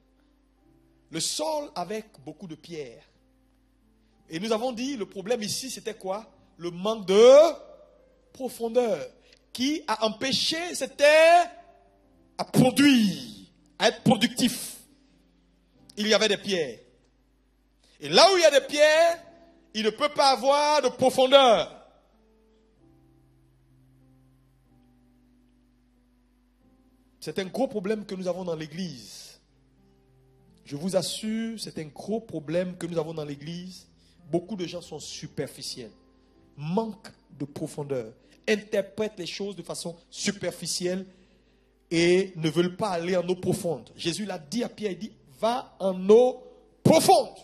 Le sol avec beaucoup de pierres. Et nous avons dit, le problème ici, c'était quoi? Le manque de profondeur qui a empêché cette terre à produire, à être productif. Il y avait des pierres. Et là où il y a des pierres, il ne peut pas avoir de profondeur. C'est un gros problème que nous avons dans l'église. Je vous assure, c'est un gros problème que nous avons dans l'église. Beaucoup de gens sont superficiels. Manquent de profondeur. Interprètent les choses de façon superficielle et ne veulent pas aller en eau profonde. Jésus l'a dit à Pierre, il dit, va en eau profonde.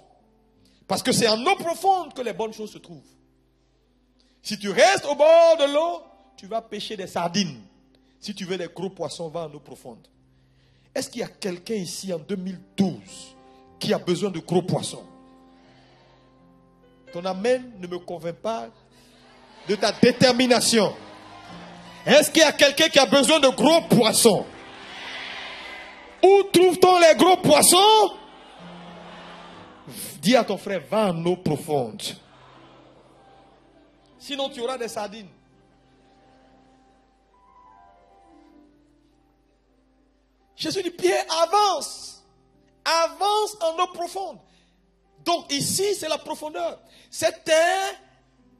Parce que c'est en eau profonde que les bonnes choses se trouvent. Si tu restes au bord de l'eau, tu vas pêcher des sardines. Si tu veux des gros poissons, va en eau profonde. Est-ce qu'il y a quelqu'un ici en 2012 qui a besoin de gros poissons? Ton amen ne me convainc pas de ta détermination. Est-ce qu'il y a quelqu'un qui a besoin de gros poissons? Où trouve-t-on les gros poissons? Dis à ton frère, va en eau profonde. Sinon tu auras des sardines. Jésus dit, Pierre, avance. Avance en eau profonde. Donc ici, c'est la profondeur. Cette terre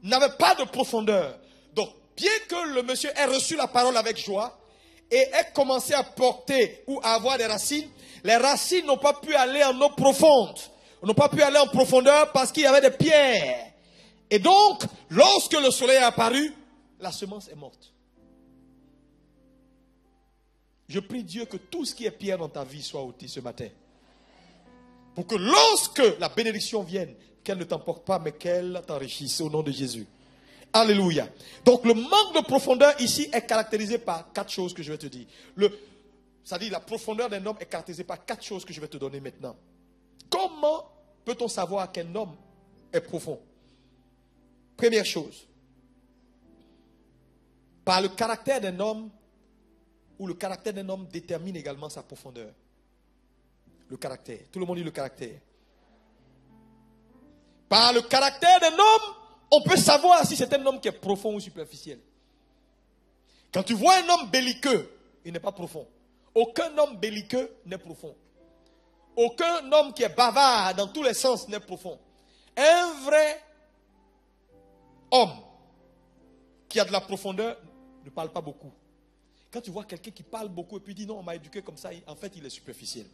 n'avait pas de profondeur. Donc, bien que le monsieur ait reçu la parole avec joie et ait commencé à porter ou à avoir des racines, les racines n'ont pas pu aller en eau profonde. N'ont pas pu aller en profondeur parce qu'il y avait des pierres. Et donc, lorsque le soleil est apparu, la semence est morte. Je prie Dieu que tout ce qui est pierre dans ta vie soit ôté ce matin. Pour que lorsque la bénédiction vienne, qu'elle ne t'emporte pas, mais qu'elle t'enrichisse au nom de Jésus. Alléluia. Donc le manque de profondeur ici est caractérisé par 4 choses que je vais te dire. C'est-à-dire la profondeur d'un homme est caractérisée par 4 choses que je vais te donner maintenant. Comment peut-on savoir qu'un homme est profond? Première chose. Par le caractère d'un homme, ou le caractère d'un homme détermine également sa profondeur. Le caractère. Tout le monde dit le caractère. Par le caractère d'un homme, on peut savoir si c'est un homme qui est profond ou superficiel. Quand tu vois un homme belliqueux, il n'est pas profond. Aucun homme belliqueux n'est profond. Aucun homme qui est bavard dans tous les sens n'est profond. Un vrai homme qui a de la profondeur ne parle pas beaucoup. Quand tu vois quelqu'un qui parle beaucoup et puis dit non, on m'a éduqué comme ça, en fait il est superficiel.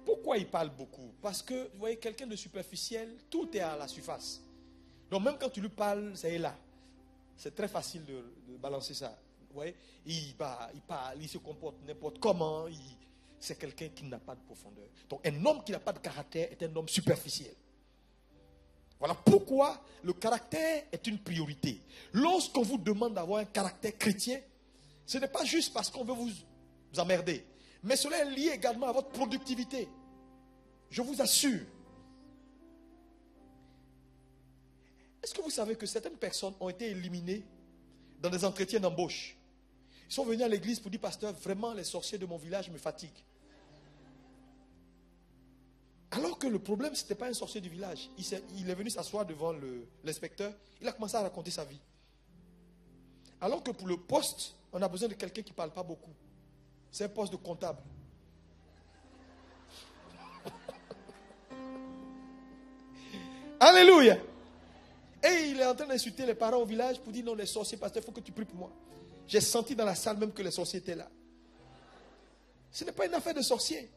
Pourquoi il parle beaucoup? Parce que, vous voyez, quelqu'un de superficiel, tout est à la surface. Donc même quand tu lui parles, ça est là. C'est très facile de balancer ça. Vous voyez, il parle, il se comporte n'importe comment. C'est quelqu'un qui n'a pas de profondeur. Donc un homme qui n'a pas de caractère est un homme superficiel. Voilà pourquoi le caractère est une priorité. Lorsqu'on vous demande d'avoir un caractère chrétien, ce n'est pas juste parce qu'on veut vous emmerder. Mais cela est lié également à votre productivité. Je vous assure. Est-ce que vous savez que certaines personnes ont été éliminées dans des entretiens d'embauche? Ils sont venus à l'église pour dire, pasteur, vraiment les sorciers de mon village me fatiguent. Alors que le problème, ce n'était pas un sorcier du village. Il est venu s'asseoir devant l'inspecteur. Il a commencé à raconter sa vie. Alors que pour le poste, on a besoin de quelqu'un qui ne parle pas beaucoup. C'est un poste de comptable. Alléluia. Et il est en train d'insulter les parents au village pour dire non, les sorciers, pasteur, il faut que tu pries pour moi. J'ai senti dans la salle même que les sorciers étaient là. Ce n'est pas une affaire de sorcier.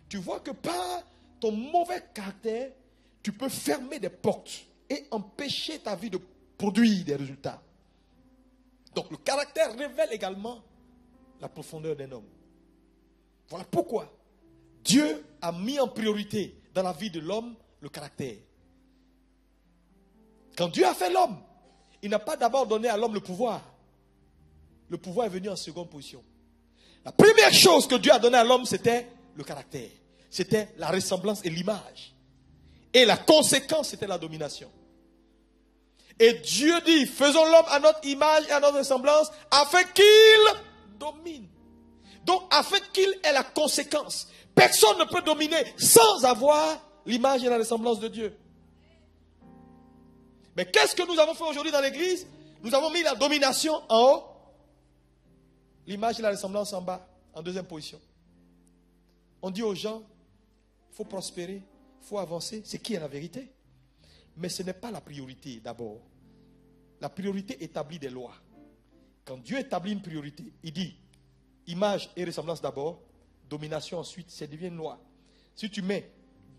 Tu vois que par ton mauvais caractère, tu peux fermer des portes et empêcher ta vie de produire des résultats. Donc le caractère révèle également la profondeur d'un homme. Voilà pourquoi Dieu a mis en priorité dans la vie de l'homme le caractère. Quand Dieu a fait l'homme, il n'a pas d'abord donné à l'homme le pouvoir. Le pouvoir est venu en seconde position. La première chose que Dieu a donnée à l'homme, c'était le caractère. C'était la ressemblance et l'image. Et la conséquence, c'était la domination. Et Dieu dit, faisons l'homme à notre image et à notre ressemblance, afin qu'il domine. Donc, afin qu'il ait la conséquence. Personne ne peut dominer sans avoir l'image et la ressemblance de Dieu. Mais qu'est-ce que nous avons fait aujourd'hui dans l'église? Nous avons mis la domination en haut, l'image et la ressemblance en bas, en deuxième position. On dit aux gens, il faut prospérer, il faut avancer, c'est qui est la vérité. Mais ce n'est pas la priorité d'abord. La priorité établit des lois. Quand Dieu établit une priorité, il dit image et ressemblance d'abord, domination ensuite, ça devient une loi. Si tu mets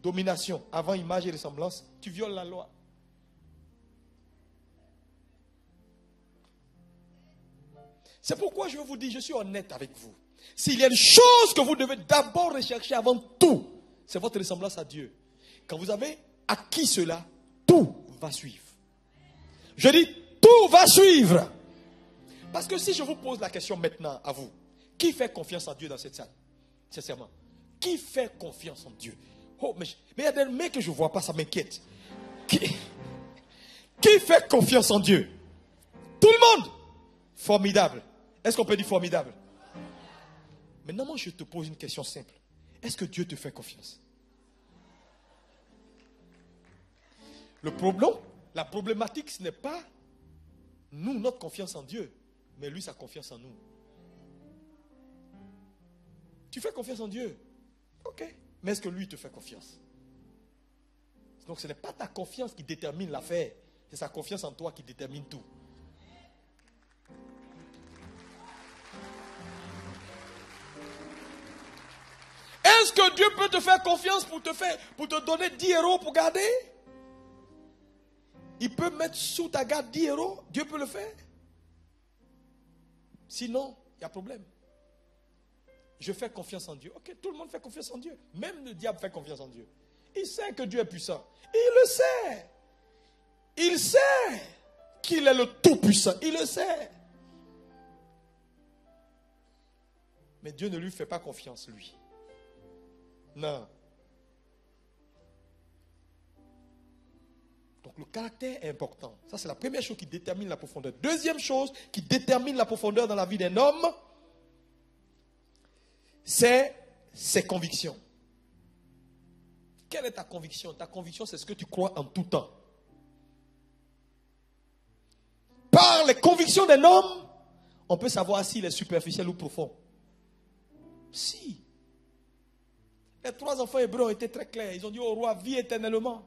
domination avant image et ressemblance, tu violes la loi. C'est pourquoi je veux vous dire, je suis honnête avec vous. S'il y a une chose que vous devez d'abord rechercher avant tout, c'est votre ressemblance à Dieu. Quand vous avez acquis cela, tout va suivre. Je dis, tout va suivre. Parce que si je vous pose la question maintenant à vous, qui fait confiance en Dieu dans cette salle? Sincèrement. Qui fait confiance en Dieu? Oh, mais il y a des mecs que je ne vois pas, ça m'inquiète. Qui fait confiance en Dieu? Tout le monde. Formidable. Est-ce qu'on peut dire formidable? Maintenant, moi, je te pose une question simple. Est-ce que Dieu te fait confiance? Le problème, la problématique, ce n'est pas nous, notre confiance en Dieu, mais lui, sa confiance en nous. Tu fais confiance en Dieu? Ok. Mais est-ce que lui te fait confiance? Donc, ce n'est pas ta confiance qui détermine l'affaire, c'est sa confiance en toi qui détermine tout. Est-ce que Dieu peut te faire confiance pour te donner 10 euros pour garder? Il peut mettre sous ta garde 10 euros. Dieu peut le faire. Sinon, il y a problème. Je fais confiance en Dieu. Ok, tout le monde fait confiance en Dieu. Même le diable fait confiance en Dieu. Il sait que Dieu est puissant. Il le sait. Il sait qu'il est le Tout-Puissant. Il le sait. Mais Dieu ne lui fait pas confiance, lui. Non. Donc le caractère est important. Ça, c'est la première chose qui détermine la profondeur. Deuxième chose qui détermine la profondeur dans la vie d'un homme, c'est ses convictions. Quelle est ta conviction? Ta conviction, c'est ce que tu crois en tout temps. Par les convictions d'un homme, on peut savoir s'il est superficiel ou profond. Si. Les 3 enfants hébreux ont été très clairs. Ils ont dit au roi, vis éternellement.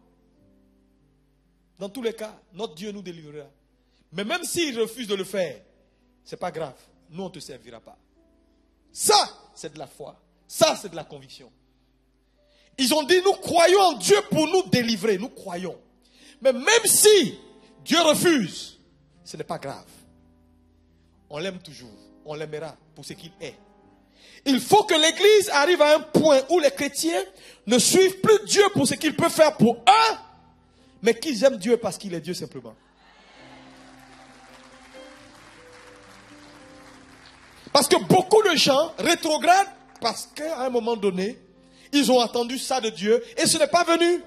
Dans tous les cas, notre Dieu nous délivrera. Mais même s'il refuse de le faire, ce n'est pas grave. Nous, on ne te servira pas. Ça, c'est de la foi. Ça, c'est de la conviction. Ils ont dit, nous croyons en Dieu pour nous délivrer. Nous croyons. Mais même si Dieu refuse, ce n'est pas grave. On l'aime toujours. On l'aimera pour ce qu'il est. Il faut que l'Église arrive à un point où les chrétiens ne suivent plus Dieu pour ce qu'il peut faire pour eux, mais qu'ils aiment Dieu parce qu'il est Dieu simplement. Parce que beaucoup de gens rétrogradent parce qu'à un moment donné, ils ont entendu ça de Dieu et ce n'est pas venu.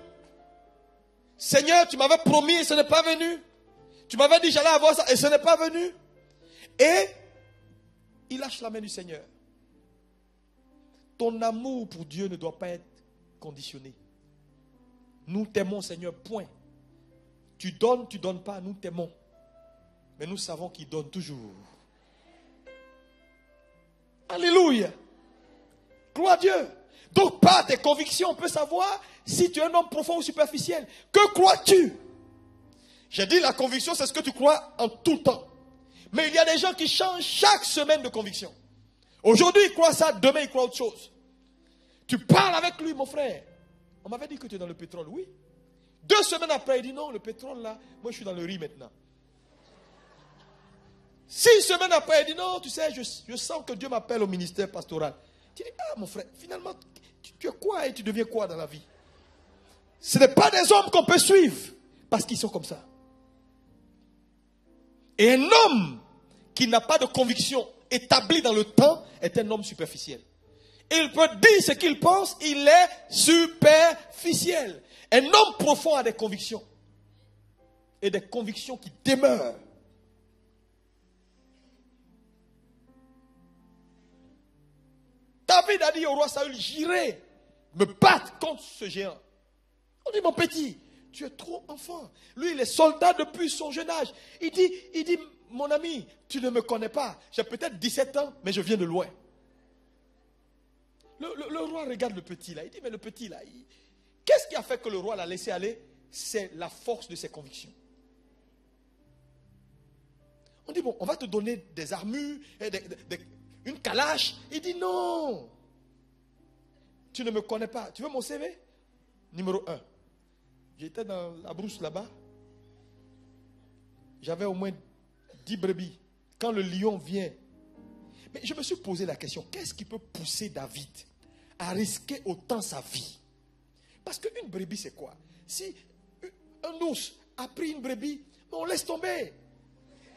Seigneur, tu m'avais promis et ce n'est pas venu. Tu m'avais dit j'allais avoir ça et ce n'est pas venu. Et il lâche la main du Seigneur. Ton amour pour Dieu ne doit pas être conditionné. Nous t'aimons, Seigneur, point. Tu donnes pas, nous t'aimons. Mais nous savons qu'il donne toujours. Alléluia. Gloire à Dieu. Donc, par tes convictions, on peut savoir si tu es un homme profond ou superficiel. Que crois-tu? J'ai dit la conviction, c'est ce que tu crois en tout temps. Mais il y a des gens qui changent chaque semaine de conviction. Aujourd'hui, il croit ça, demain, il croit autre chose. Tu parles avec lui, mon frère. On m'avait dit que tu es dans le pétrole, oui. 2 semaines après, il dit non, le pétrole là, moi je suis dans le riz maintenant. 6 semaines après, il dit non, tu sais, je sens que Dieu m'appelle au ministère pastoral. Tu dis, ah mon frère, finalement, tu es quoi et tu deviens quoi dans la vie? Ce n'est pas des hommes qu'on peut suivre parce qu'ils sont comme ça. Et un homme qui n'a pas de conviction établie dans le temps est un homme superficiel. Il peut dire ce qu'il pense, il est superficiel. Un homme profond a des convictions. Et des convictions qui demeurent. David a dit au roi Saül, j'irai me battre contre ce géant. On dit, mon petit, tu es trop enfant. Lui, il est soldat depuis son jeune âge. Il dit, mon ami, tu ne me connais pas. J'ai peut-être 17 ans, mais je viens de loin. Le roi regarde le petit là. Il dit, mais le petit là, qu'est-ce qui a fait que le roi l'a laissé aller? C'est la force de ses convictions. On dit, bon, on va te donner des armures, une calache. Il dit, non. Tu ne me connais pas. Tu veux mon CV? Numéro 1. J'étais dans la brousse là-bas. J'avais au moins 10 brebis. Quand le lion vient. Mais je me suis posé la question, qu'est-ce qui peut pousser David à risquer autant sa vie? Parce qu'une brebis, c'est quoi? Si un ours a pris une brebis, on laisse tomber.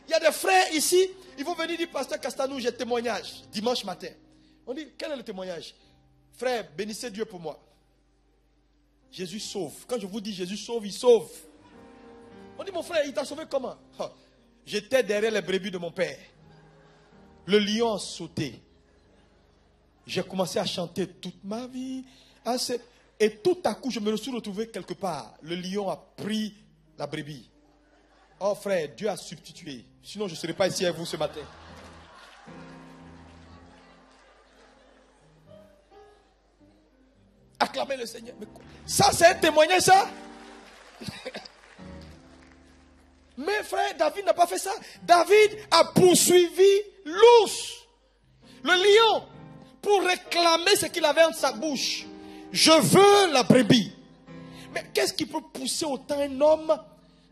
Il y a des frères ici, ils vont venir dire, pasteur Castanou, j'ai témoignage, dimanche matin. On dit, quel est le témoignage? Frère, bénissez Dieu pour moi. Jésus sauve. Quand je vous dis Jésus sauve, il sauve. On dit, mon frère, il t'a sauvé comment? J'étais derrière les brebis de mon père. Le lion a sauté. J'ai commencé à chanter toute ma vie. Et tout à coup, je me suis retrouvé quelque part. Le lion a pris la brebis. Oh frère, Dieu a substitué. Sinon, je ne serais pas ici avec vous ce matin. Acclamez le Seigneur. Ça, c'est un témoignage, ça? Mais frère, David n'a pas fait ça. David a poursuivi l'ours, le lion, pour réclamer ce qu'il avait entre sa bouche. Je veux la brebis. Mais qu'est-ce qui peut pousser autant un homme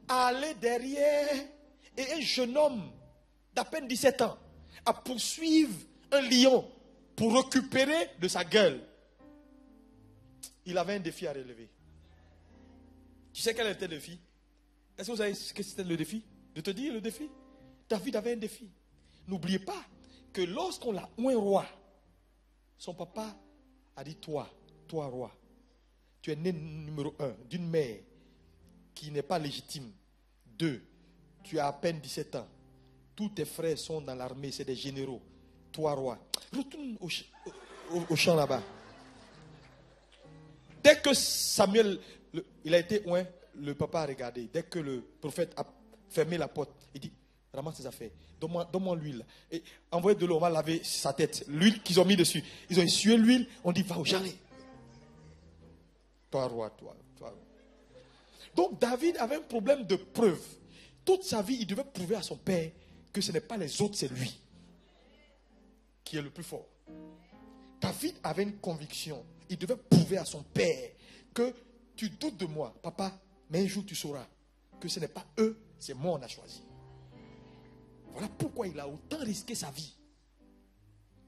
à aller derrière et un jeune homme d'à peine 17 ans à poursuivre un lion pour récupérer de sa gueule. Il avait un défi à relever. Tu sais quel était le défi? Est-ce que vous savez ce que c'était le défi? De te dire le défi? David avait un défi. N'oubliez pas que lorsqu'on l'a oint roi, son papa a dit, toi roi, tu es né numéro 1 d'une mère qui n'est pas légitime. 2, tu as à peine 17 ans. Tous tes frères sont dans l'armée, c'est des généraux. Toi roi, retourne au champ là-bas. Dès que Samuel, il a été oint, le papa a regardé. Dès que le prophète a fermé la porte, il dit, ramasse tes affaires, donne-moi l'huile. Et envoyez de l'eau, on va laver sa tête. L'huile qu'ils ont mis dessus. Ils ont essuyé l'huile, on dit, va au jardin. Toi roi, toi. Donc David avait un problème de preuve. Toute sa vie, il devait prouver à son père que ce n'est pas les autres, c'est lui qui est le plus fort. David avait une conviction. Il devait prouver à son père que tu doutes de moi, papa, mais un jour tu sauras que ce n'est pas eux, c'est moi on a choisi. Voilà pourquoi il a autant risqué sa vie.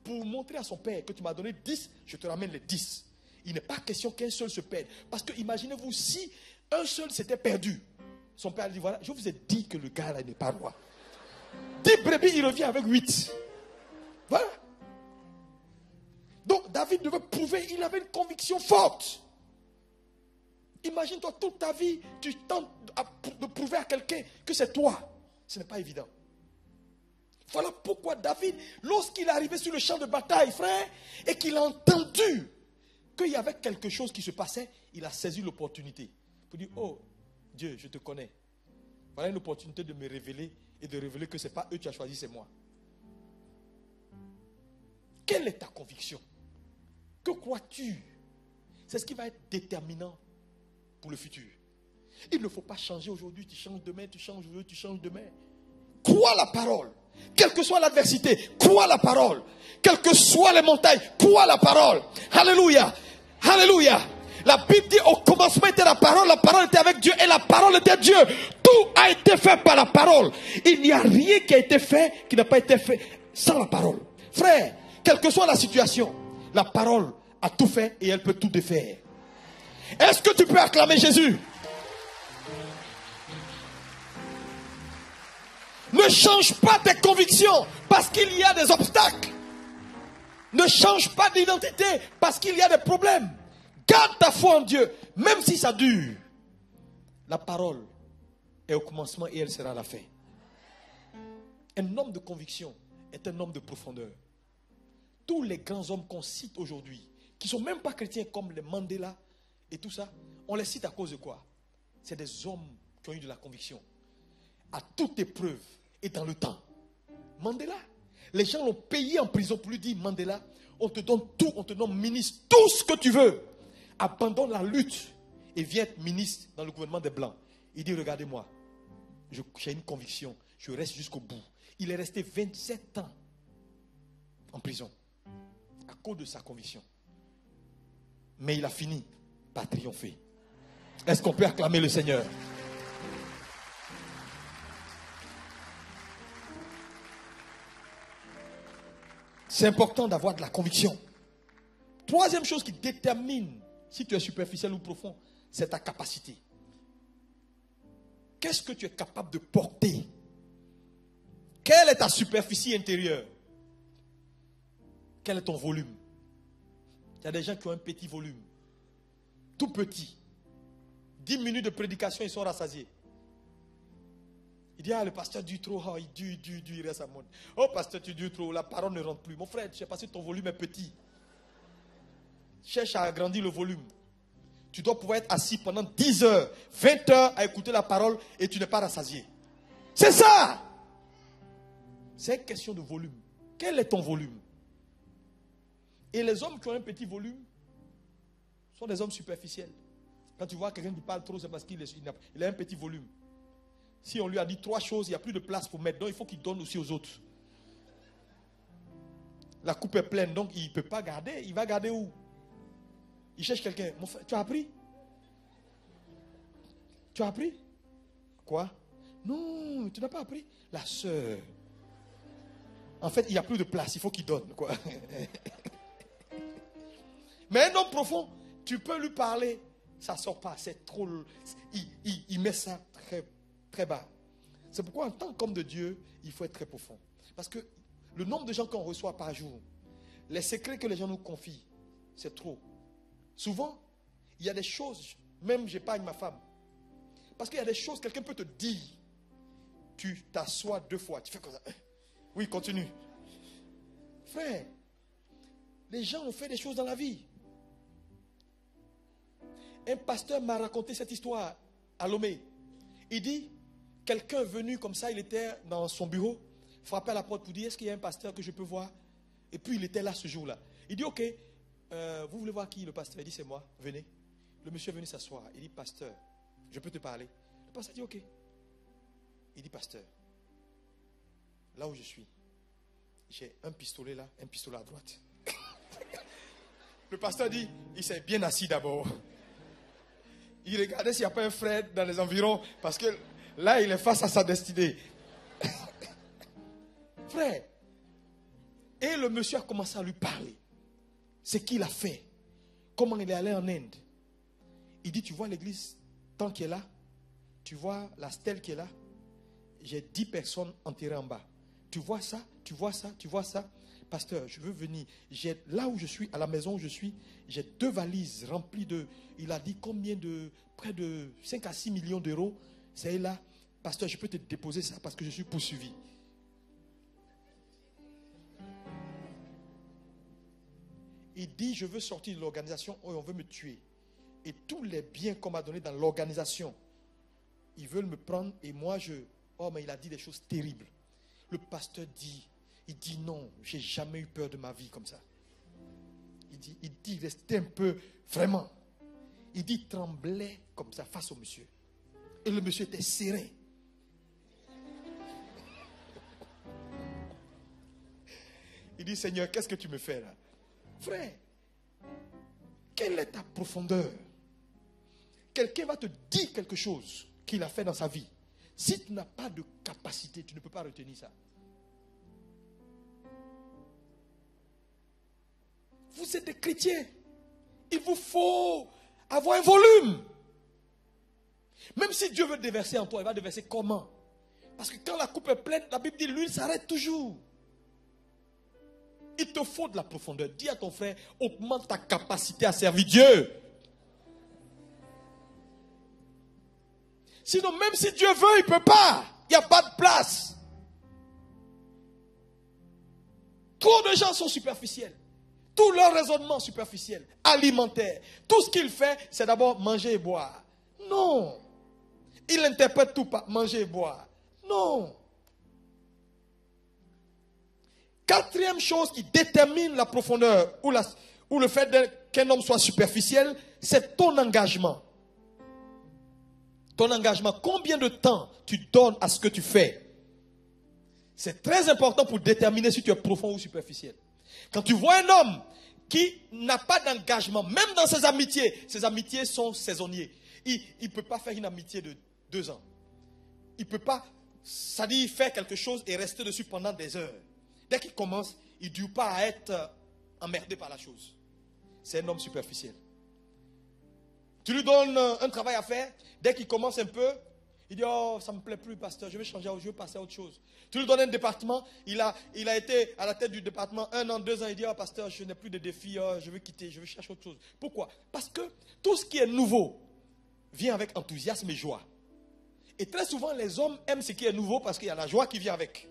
Pour montrer à son père que tu m'as donné 10, je te ramène les 10. Il n'est pas question qu'un seul se perde. Parce que imaginez-vous, si un seul s'était perdu, son père a dit, voilà, je vous ai dit que le gars là n'est pas roi. 10 brebis, il revient avec 8. Voilà. Donc David devait prouver, il avait une conviction forte. Imagine-toi toute ta vie, tu tentes de prouver à quelqu'un que c'est toi. Ce n'est pas évident. Voilà pourquoi David, lorsqu'il est arrivé sur le champ de bataille, frère, et qu'il a entendu qu'il y avait quelque chose qui se passait, il a saisi l'opportunité pour dire, oh Dieu, je te connais. Voilà une opportunité de me révéler et de révéler que ce n'est pas eux que tu as choisi, c'est moi. Quelle est ta conviction? Que crois-tu? C'est ce qui va être déterminant pour le futur. Il ne faut pas changer aujourd'hui, tu changes demain, tu changes aujourd'hui, tu changes demain. Crois la parole. Quelle que soit l'adversité, crois la parole. Quelles que soient les montagnes, crois la parole. Alléluia. Alléluia. La Bible dit au commencement était la parole était avec Dieu et la parole était Dieu. Tout a été fait par la parole. Il n'y a rien qui a été fait qui n'a pas été fait sans la parole. Frère, quelle que soit la situation, la parole a tout fait et elle peut tout défaire. Est-ce que tu peux acclamer Jésus? Ne change pas tes convictions parce qu'il y a des obstacles. Ne change pas d'identité parce qu'il y a des problèmes. Garde ta foi en Dieu, même si ça dure. La parole est au commencement et elle sera à la fin. Un homme de conviction est un homme de profondeur. Tous les grands hommes qu'on cite aujourd'hui, qui ne sont même pas chrétiens comme les Mandela et tout ça, on les cite à cause de quoi? C'est des hommes qui ont eu de la conviction. À toute épreuve et dans le temps. Mandela, les gens l'ont payé en prison pour lui dire, Mandela, on te donne tout, on te nomme ministre, tout ce que tu veux. Abandonne la lutte et viens être ministre dans le gouvernement des Blancs. Il dit, regardez-moi, j'ai une conviction, je reste jusqu'au bout. Il est resté 27 ans en prison à cause de sa conviction. Mais il a fini par triompher. Est-ce qu'on peut acclamer le Seigneur? C'est important d'avoir de la conviction. Troisième chose qui détermine si tu es superficiel ou profond, c'est ta capacité. Qu'est-ce que tu es capable de porter? Quelle est ta superficie intérieure? Quel est ton volume? Il y a des gens qui ont un petit volume. Tout petit. 10 minutes de prédication, ils sont rassasiés. Il dit, le pasteur dure trop, il dure, il reste à monter. Oh, pasteur, tu dures trop, la parole ne rentre plus. Mon frère, je ne sais pas si ton volume est petit. Cherche à agrandir le volume. Tu dois pouvoir être assis pendant 10 heures, 20 heures à écouter la parole et tu n'es pas rassasié. C'est ça! C'est une question de volume. Quel est ton volume? Et les hommes qui ont un petit volume sont des hommes superficiels. Quand tu vois quelqu'un qui parle trop, c'est parce qu'il a un petit volume. Si on lui a dit 3 choses, il n'y a plus de place pour mettre. Donc il faut qu'il donne aussi aux autres. La coupe est pleine, donc il ne peut pas garder. Il va garder où? Il cherche quelqu'un. Mon frère, tu as appris? Tu as appris? Quoi? Non, tu n'as pas appris. La sœur. En fait, il n'y a plus de place, il faut qu'il donne, quoi. Mais un homme profond, tu peux lui parler, ça ne sort pas, c'est trop... Il met ça très, très bas. C'est pourquoi en tant qu'homme de Dieu, il faut être très profond. Parce que le nombre de gens qu'on reçoit par jour, les secrets que les gens nous confient, c'est trop. Souvent, il y a des choses, même j'épargne ma femme. Parce qu'il y a des choses, quelqu'un peut te dire, tu t'assois 2 fois, tu fais comme ça. Oui, continue. Frère, les gens ont fait des choses dans la vie. Un pasteur m'a raconté cette histoire à Lomé. Il dit, quelqu'un est venu comme ça, il était dans son bureau, frappé à la porte pour dire, est-ce qu'il y a un pasteur que je peux voir? Et puis il était là ce jour-là. Il dit, ok, vous voulez voir qui? Le pasteur? Il dit, c'est moi, venez. Le monsieur est venu s'asseoir. Il dit, pasteur, je peux te parler? Le pasteur dit, ok. Il dit, pasteur, là où je suis, j'ai un pistolet là, un pistolet à droite. Le pasteur dit, il s'est bien assis d'abord. Il regardait s'il n'y a pas un frère dans les environs, parce que là, il est face à sa destinée. Frère. Et le monsieur a commencé à lui parler. Ce qu'il a fait. Comment il est allé en Inde. Il dit, tu vois l'église tant qu'elle est là, tu vois la stèle qui est là, j'ai 10 personnes enterrées en bas. Tu vois ça, tu vois ça, tu vois ça. Pasteur, je veux venir. Là où je suis, à la maison où je suis, j'ai 2 valises remplies de... Il a dit combien de... Près de 5 à 6 millions d'euros. C'est là. Pasteur, je peux te déposer ça parce que je suis poursuivi. Il dit, je veux sortir de l'organisation où on veut me tuer. Et tous les biens qu'on m'a donnés dans l'organisation, ils veulent me prendre et moi je... Oh, mais il a dit des choses terribles. Le pasteur dit, il dit non, j'ai jamais eu peur de ma vie comme ça. Il dit, restait un peu, vraiment. Il dit, tremblait comme ça face au monsieur. Et le monsieur était serein. Il dit, Seigneur, qu'est-ce que tu me fais là? Frère, quelle est ta profondeur? Quelqu'un va te dire quelque chose qu'il a fait dans sa vie. Si tu n'as pas de capacité, tu ne peux pas retenir ça. Vous êtes des chrétiens. Il vous faut avoir un volume. Même si Dieu veut déverser en toi, il va déverser comment? Parce que quand la coupe est pleine, la Bible dit l'huile s'arrête toujours. Il te faut de la profondeur. Dis à ton frère, augmente ta capacité à servir Dieu. Sinon, même si Dieu veut, il ne peut pas. Il n'y a pas de place. Trop de gens sont superficiels. Tout leur raisonnement superficiel, alimentaire. Tout ce qu'il fait, c'est d'abord manger et boire. Non. Il interprète tout par manger et boire. Non. 4e chose qui détermine la profondeur ou le fait qu'un homme soit superficiel, c'est ton engagement. Ton engagement, combien de temps tu donnes à ce que tu fais? C'est très important pour déterminer si tu es profond ou superficiel. Quand tu vois un homme qui n'a pas d'engagement, même dans ses amitiés sont saisonniers. Il ne peut pas faire une amitié de 2 ans. Il ne peut pas, ça dit faire quelque chose et rester dessus pendant des heures. Dès qu'il commence, il ne dure pas à être emmerdé par la chose. C'est un homme superficiel. Tu lui donnes un travail à faire, dès qu'il commence un peu, il dit, oh, ça ne me plaît plus, pasteur, je vais changer, je vais passer à autre chose. Tu lui donnes un département, il a été à la tête du département 1 an, 2 ans, il dit, oh, pasteur, je n'ai plus de défis, je veux quitter, je veux chercher autre chose. Pourquoi? Parce que tout ce qui est nouveau vient avec enthousiasme et joie. Et très souvent, les hommes aiment ce qui est nouveau parce qu'il y a la joie qui vient avec.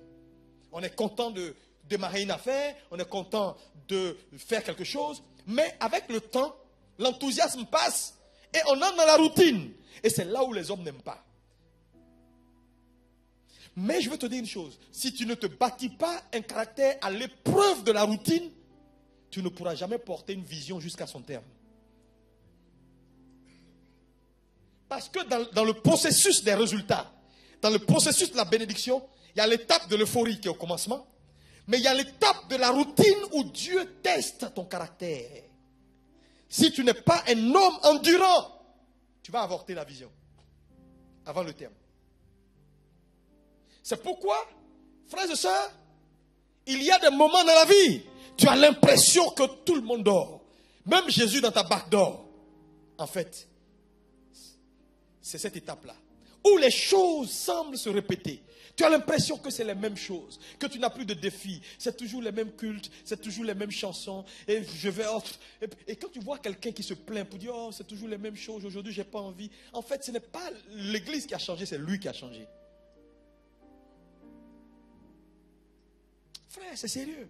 On est content de démarrer une affaire, on est content de faire quelque chose, mais avec le temps, l'enthousiasme passe et on entre dans la routine. Et c'est là où les hommes n'aiment pas. Mais je veux te dire une chose, si tu ne te bâtis pas un caractère à l'épreuve de la routine, tu ne pourras jamais porter une vision jusqu'à son terme. Parce que dans le processus des résultats, dans le processus de la bénédiction, il y a l'étape de l'euphorie qui est au commencement, mais il y a l'étape de la routine où Dieu teste ton caractère. Si tu n'es pas un homme endurant, tu vas avorter la vision avant le terme. C'est pourquoi, frères et sœurs, Il y a des moments dans la vie, tu as l'impression que tout le monde dort. Même Jésus dans ta barque dort. En fait, c'est cette étape-là où les choses semblent se répéter. Tu as l'impression que c'est les mêmes choses, que tu n'as plus de défis. C'est toujours les mêmes cultes, c'est toujours les mêmes chansons. Et je vais et quand tu vois quelqu'un qui se plaint pour dire, oh, c'est toujours les mêmes choses, aujourd'hui, j'ai pas envie. En fait, ce n'est pas l'église qui a changé, c'est lui qui a changé. Frère, c'est sérieux.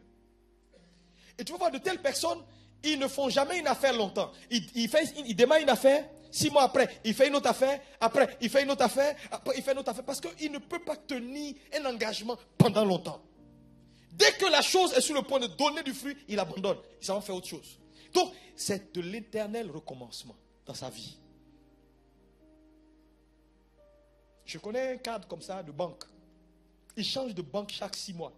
Et tu vas voir de telles personnes, ils ne font jamais une affaire longtemps. Il démarre une affaire, 6 mois après, il fait une autre affaire, après, il fait une autre affaire, après, il fait une autre affaire, parce qu'il ne peut pas tenir un engagement pendant longtemps. Dès que la chose est sur le point de donner du fruit, il abandonne, il s'en va faire autre chose. Donc, c'est de l'éternel recommencement dans sa vie. Je connais un cadre comme ça de banque. Il change de banque chaque 6 mois.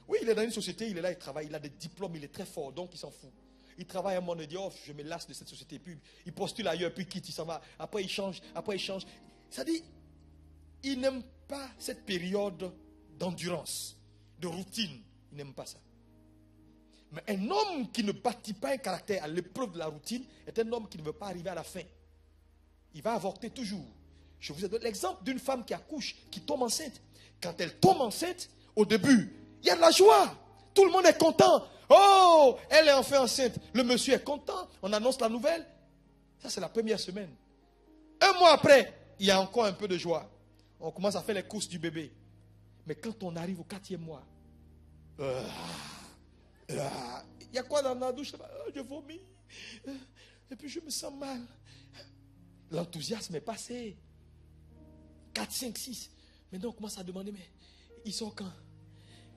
Oui, il est dans une société, il est là, il travaille, il a des diplômes, il est très fort, donc il s'en fout. Il travaille un moment, il dit, oh, je me lasse de cette société, puis il postule ailleurs, puis il quitte, il s'en va. Après, il change, C'est-à-dire, il n'aime pas cette période d'endurance, de routine. Il n'aime pas ça. Mais un homme qui ne bâtit pas un caractère à l'épreuve de la routine est un homme qui ne veut pas arriver à la fin. Il va avorter toujours. Je vous ai donné l'exemple d'une femme qui accouche, qui tombe enceinte. Quand elle tombe enceinte, au début, il y a de la joie. Tout le monde est content. Oh, elle est enfin enceinte. Le monsieur est content. On annonce la nouvelle. Ça, c'est la première semaine. Un mois après, il y a encore un peu de joie. On commence à faire les courses du bébé. Mais quand on arrive au 4e mois, il y a quoi dans la douche? Je vomis. Et puis je me sens mal. L'enthousiasme est passé. 4, 5, 6. Maintenant, on commence à demander, mais ils sont quand?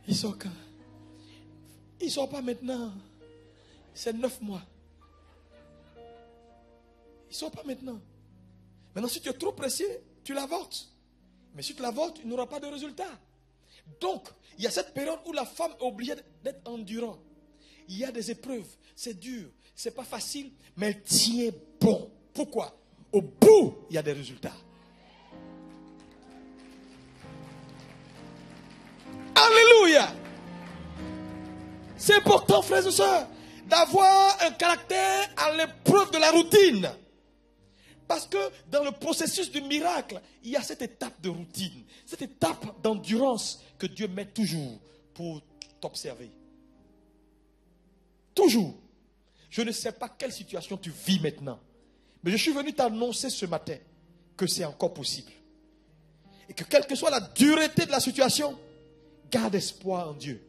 Ils sont quand? Ils ne sont pas maintenant. C'est 9 mois. Ils ne sont pas maintenant. Maintenant, si tu es trop pressé, tu l'avortes. Mais si tu l'avortes, il n'aura pas de résultat. Donc, il y a cette période où la femme est obligée d'être endurante. Il y a des épreuves. C'est dur. Ce n'est pas facile. Mais elle tient bon. Pourquoi? Au bout, il y a des résultats. Alléluia! C'est important, frères et sœurs, d'avoir un caractère à l'épreuve de la routine. Parce que dans le processus du miracle, il y a cette étape de routine, cette étape d'endurance que Dieu met toujours pour t'observer. Toujours. Je ne sais pas quelle situation tu vis maintenant, mais je suis venu t'annoncer ce matin que c'est encore possible. Et que quelle que soit la dureté de la situation, garde espoir en Dieu.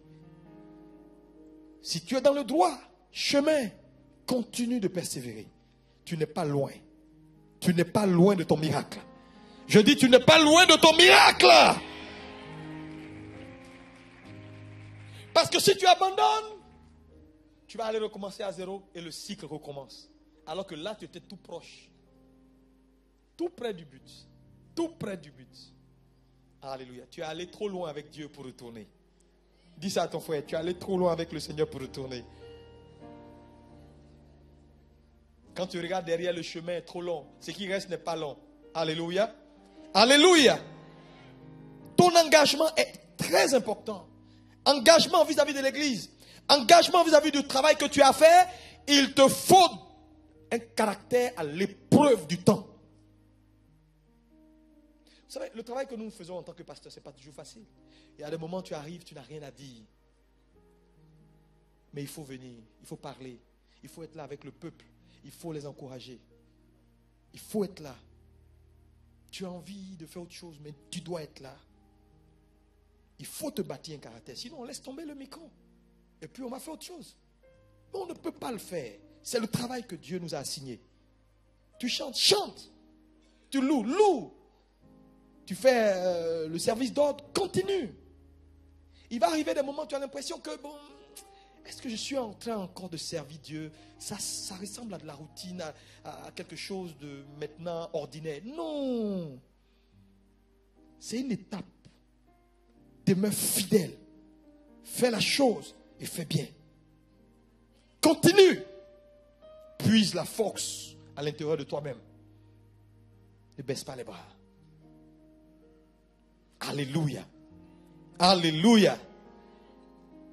Si tu es dans le droit chemin, continue de persévérer. Tu n'es pas loin. Tu n'es pas loin de ton miracle. Je dis, tu n'es pas loin de ton miracle. Parce que si tu abandonnes, tu vas aller recommencer à zéro et le cycle recommence. Alors que là, tu étais tout proche. Tout près du but. Tout près du but. Alléluia. Tu es allé trop loin avec Dieu pour retourner. Dis ça à ton frère. Tu es allé trop loin avec le Seigneur pour retourner. Quand tu regardes derrière, le chemin est trop long. Ce qui reste n'est pas long. Alléluia. Alléluia. Ton engagement est très important. Engagement vis-à-vis de l'église. Engagement vis-à-vis du travail que tu as fait. Il te faut un caractère à l'épreuve du temps. Vous savez, le travail que nous faisons en tant que pasteur, ce n'est pas toujours facile. Il y a des moments où tu arrives, tu n'as rien à dire. Mais il faut venir, il faut parler. Il faut être là avec le peuple. Il faut les encourager. Il faut être là. Tu as envie de faire autre chose, mais tu dois être là. Il faut te bâtir un caractère. Sinon, on laisse tomber le micro. Et puis, on va faire autre chose. Mais on ne peut pas le faire. C'est le travail que Dieu nous a assigné. Tu chantes, chante. Tu loues, loue. Tu fais le service d'ordre, continue. Il va arriver des moments où tu as l'impression que, bon, est-ce que je suis en train encore de servir Dieu? Ça ressemble à de la routine, à quelque chose de maintenant ordinaire. Non. C'est une étape. Demeure fidèle. Fais la chose et fais bien. Continue. Puise la force à l'intérieur de toi-même. Ne baisse pas les bras. Alléluia. Alléluia.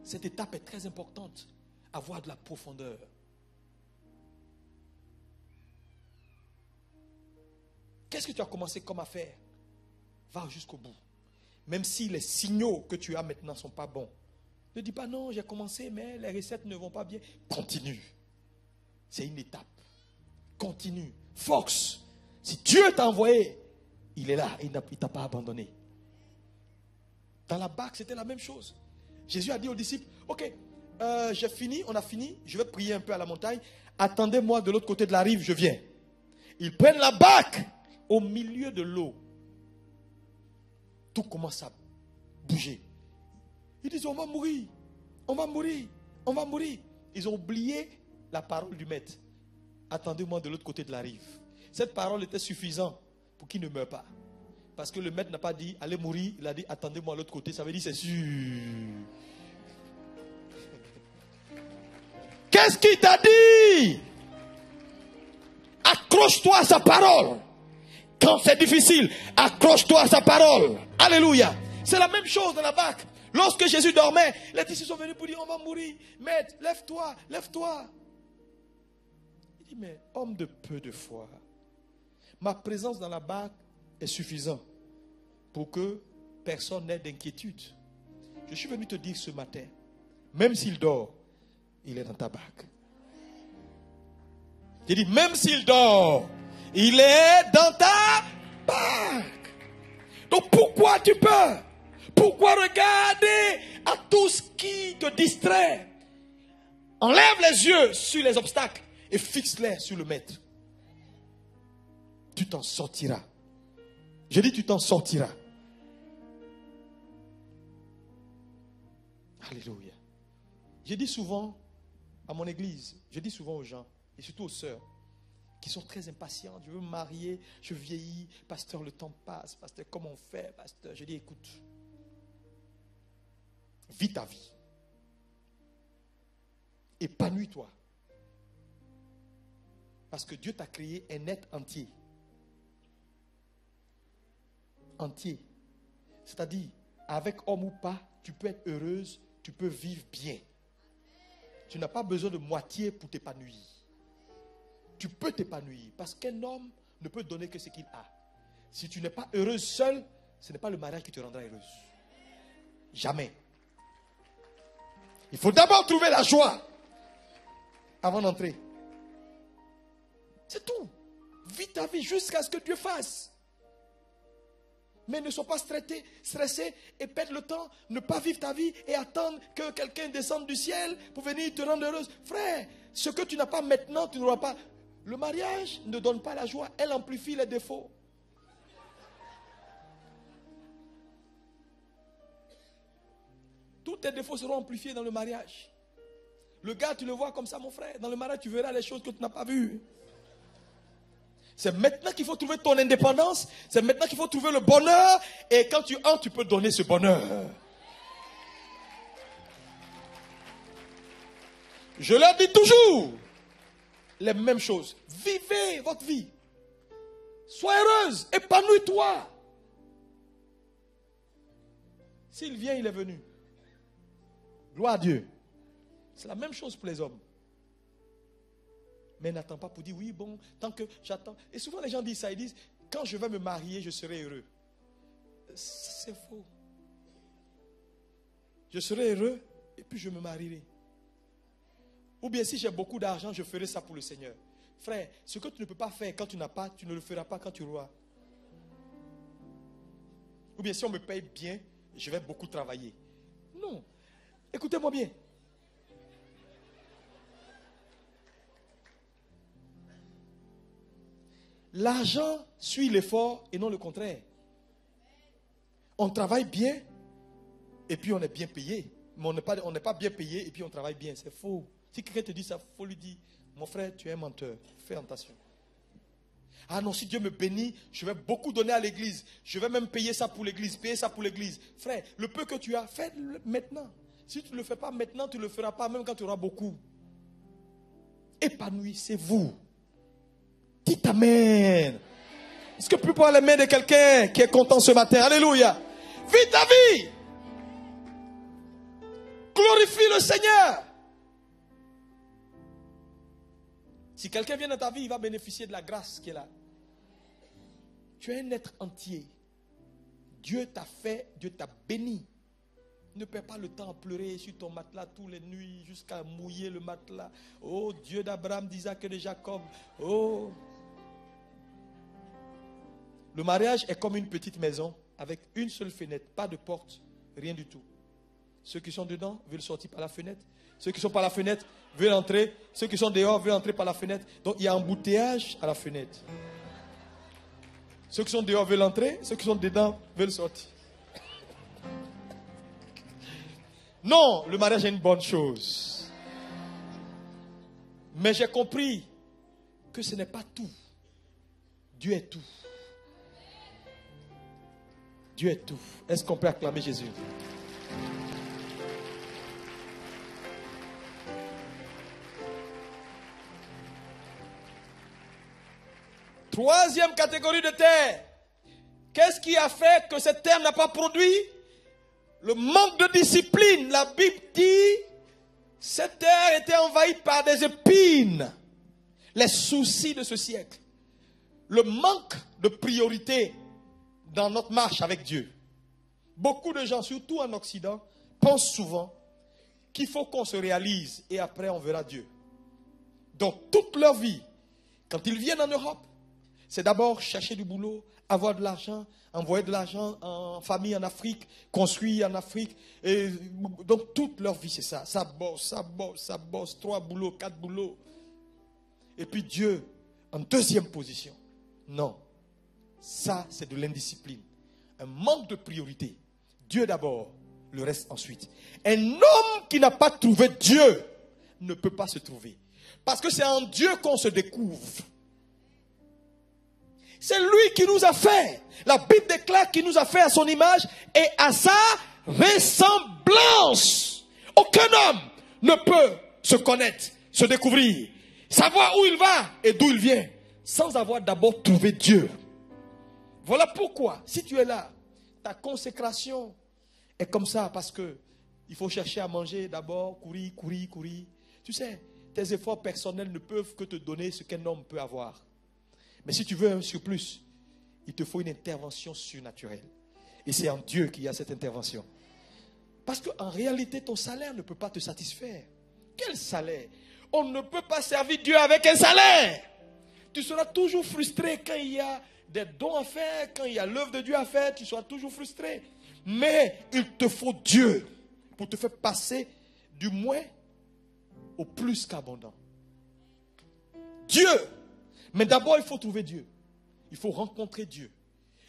Cette étape est très importante. Avoir de la profondeur. Qu'est-ce que tu as commencé comme affaire? Va jusqu'au bout. Même si les signaux que tu as maintenant ne sont pas bons. Ne dis pas non, j'ai commencé, mais les recettes ne vont pas bien. Continue. C'est une étape. Continue. Force. Si Dieu t'a envoyé, il est là. Il ne t'a pas abandonné. Dans la barque, c'était la même chose. Jésus a dit aux disciples, ok, j'ai fini, on a fini, je vais prier un peu à la montagne. Attendez-moi de l'autre côté de la rive, je viens. Ils prennent la barque au milieu de l'eau. Tout commence à bouger. Ils disent, on va mourir, on va mourir, on va mourir. Ils ont oublié la parole du maître. Attendez-moi de l'autre côté de la rive. Cette parole était suffisante pour qu'il ne meure pas. Parce que le maître n'a pas dit, allez mourir. Il a dit, attendez-moi à l'autre côté. Ça veut dire, c'est sûr. Qu'est-ce qu'il t'a dit? Accroche-toi à sa parole. Quand c'est difficile, accroche-toi à sa parole. Alléluia. C'est la même chose dans la barque. Lorsque Jésus dormait, les disciples sont venus pour dire, on va mourir. Maître, lève-toi, lève-toi. Il dit, mais homme de peu de foi, ma présence dans la barque est suffisante pour que personne n'ait d'inquiétude. Je suis venu te dire ce matin, même s'il dort, il est dans ta barque. J'ai dit, même s'il dort, il est dans ta barque. Donc pourquoi tu peurs? Pourquoi regarder à tout ce qui te distrait? Enlève les yeux sur les obstacles et fixe-les sur le maître. Tu t'en sortiras. Je dis, tu t'en sortiras. Alléluia. Je dis souvent à mon église, je dis souvent aux gens, et surtout aux sœurs, qui sont très impatientes. Je veux me marier, je vieillis. Pasteur, le temps passe. Pasteur, comment on fait? Pasteur, je dis, écoute, vis ta vie. Épanouis-toi. Parce que Dieu t'a créé un être entier. Entier. C'est-à-dire, avec homme ou pas, tu peux être heureuse, tu peux vivre bien. Tu n'as pas besoin de moitié pour t'épanouir. Tu peux t'épanouir parce qu'un homme ne peut donner que ce qu'il a. Si tu n'es pas heureuse seule, ce n'est pas le mariage qui te rendra heureuse. Jamais. Il faut d'abord trouver la joie avant d'entrer. C'est tout. Vis ta vie jusqu'à ce que Dieu fasse. Mais ne sois pas stressé et perdre le temps, ne pas vivre ta vie et attendre que quelqu'un descende du ciel pour venir te rendre heureuse. Frère, ce que tu n'as pas maintenant, tu n'auras pas. Le mariage ne donne pas la joie, elle amplifie les défauts. Tous tes défauts seront amplifiés dans le mariage. Le gars, tu le vois comme ça, mon frère. Dans le mariage, tu verras les choses que tu n'as pas vues. C'est maintenant qu'il faut trouver ton indépendance. C'est maintenant qu'il faut trouver le bonheur. Et quand tu entres, tu peux donner ce bonheur. Je leur dis toujours les mêmes choses. Vivez votre vie. Sois heureuse. Épanouis-toi. S'il vient, il est venu. Gloire à Dieu. C'est la même chose pour les hommes. Mais n'attends pas pour dire, oui, bon, tant que j'attends. Et souvent les gens disent ça, ils disent, quand je vais me marier, je serai heureux. C'est faux. Je serai heureux et puis je me marierai. Ou bien si j'ai beaucoup d'argent, je ferai ça pour le Seigneur. Frère, ce que tu ne peux pas faire quand tu n'as pas, tu ne le feras pas quand tu auras. Ou bien si on me paye bien, je vais beaucoup travailler. Non. Écoutez-moi bien. L'argent suit l'effort et non le contraire. On travaille bien et puis on est bien payé. Mais on n'est pas bien payé et puis on travaille bien. C'est faux. Si quelqu'un te dit ça, il faut lui dire, mon frère, tu es un menteur. Fais attention. Ah non, si Dieu me bénit, je vais beaucoup donner à l'église. Je vais même payer ça pour l'église, payer ça pour l'église. Frère, le peu que tu as, fais-le maintenant. Si tu ne le fais pas maintenant, tu ne le feras pas même quand tu auras beaucoup. Épanouissez-vous. Dites Amen. Est-ce que tu peux prendre les mains de quelqu'un qui est content ce matin? Alléluia. Vis ta vie. Glorifie le Seigneur. Si quelqu'un vient dans ta vie, il va bénéficier de la grâce qui est là. Tu es un être entier. Dieu t'a fait, Dieu t'a béni. Ne perds pas le temps à pleurer sur ton matelas toutes les nuits jusqu'à mouiller le matelas. Oh, Dieu d'Abraham, d'Isaac et de Jacob. Oh. Le mariage est comme une petite maison avec une seule fenêtre, pas de porte, rien du tout. Ceux qui sont dedans veulent sortir par la fenêtre. Ceux qui sont par la fenêtre veulent entrer. Ceux qui sont dehors veulent entrer par la fenêtre. Donc il y a embouteillage à la fenêtre. Ceux qui sont dehors veulent entrer. Ceux qui sont dedans veulent sortir. Non, le mariage est une bonne chose. Mais j'ai compris que ce n'est pas tout. Dieu est tout. Dieu est tout. Est-ce qu'on peut acclamer Jésus? Troisième catégorie de terre. Qu'est-ce qui a fait que cette terre n'a pas produit? Le manque de discipline. La Bible dit, cette terre était envahie par des épines. Les soucis de ce siècle. Le manque de priorité dans notre marche avec Dieu. Beaucoup de gens, surtout en Occident, pensent souvent qu'il faut qu'on se réalise et après on verra Dieu. Donc toute leur vie, quand ils viennent en Europe, c'est d'abord chercher du boulot, avoir de l'argent, envoyer de l'argent en famille en Afrique, construire en Afrique. Et donc toute leur vie c'est ça. Ça bosse, 3 boulots, 4 boulots. Et puis Dieu en deuxième position. Non, ça c'est de l'indiscipline. Un manque de priorité. Dieu d'abord, le reste ensuite. Un homme qui n'a pas trouvé Dieu ne peut pas se trouver. Parce que c'est en Dieu qu'on se découvre. C'est lui qui nous a fait. La Bible déclare qu'il nous a fait à son image et à sa ressemblance. Aucun homme ne peut se connaître, se découvrir, savoir où il va et d'où il vient, sans avoir d'abord trouvé Dieu. Voilà pourquoi, si tu es là, ta consécration est comme ça, parce que il faut chercher à manger d'abord, courir. Tu sais, tes efforts personnels ne peuvent que te donner ce qu'un homme peut avoir. Mais si tu veux un surplus, il te faut une intervention surnaturelle. Et c'est en Dieu qu'il y a cette intervention. Parce qu'en réalité, ton salaire ne peut pas te satisfaire. Quel salaire? On ne peut pas servir Dieu avec un salaire. Tu seras toujours frustré quand il y a des dons à faire, quand il y a l'œuvre de Dieu à faire, tu seras toujours frustré. Mais il te faut Dieu pour te faire passer du moins au plus qu'abondant. Dieu. Mais d'abord, il faut trouver Dieu. Il faut rencontrer Dieu.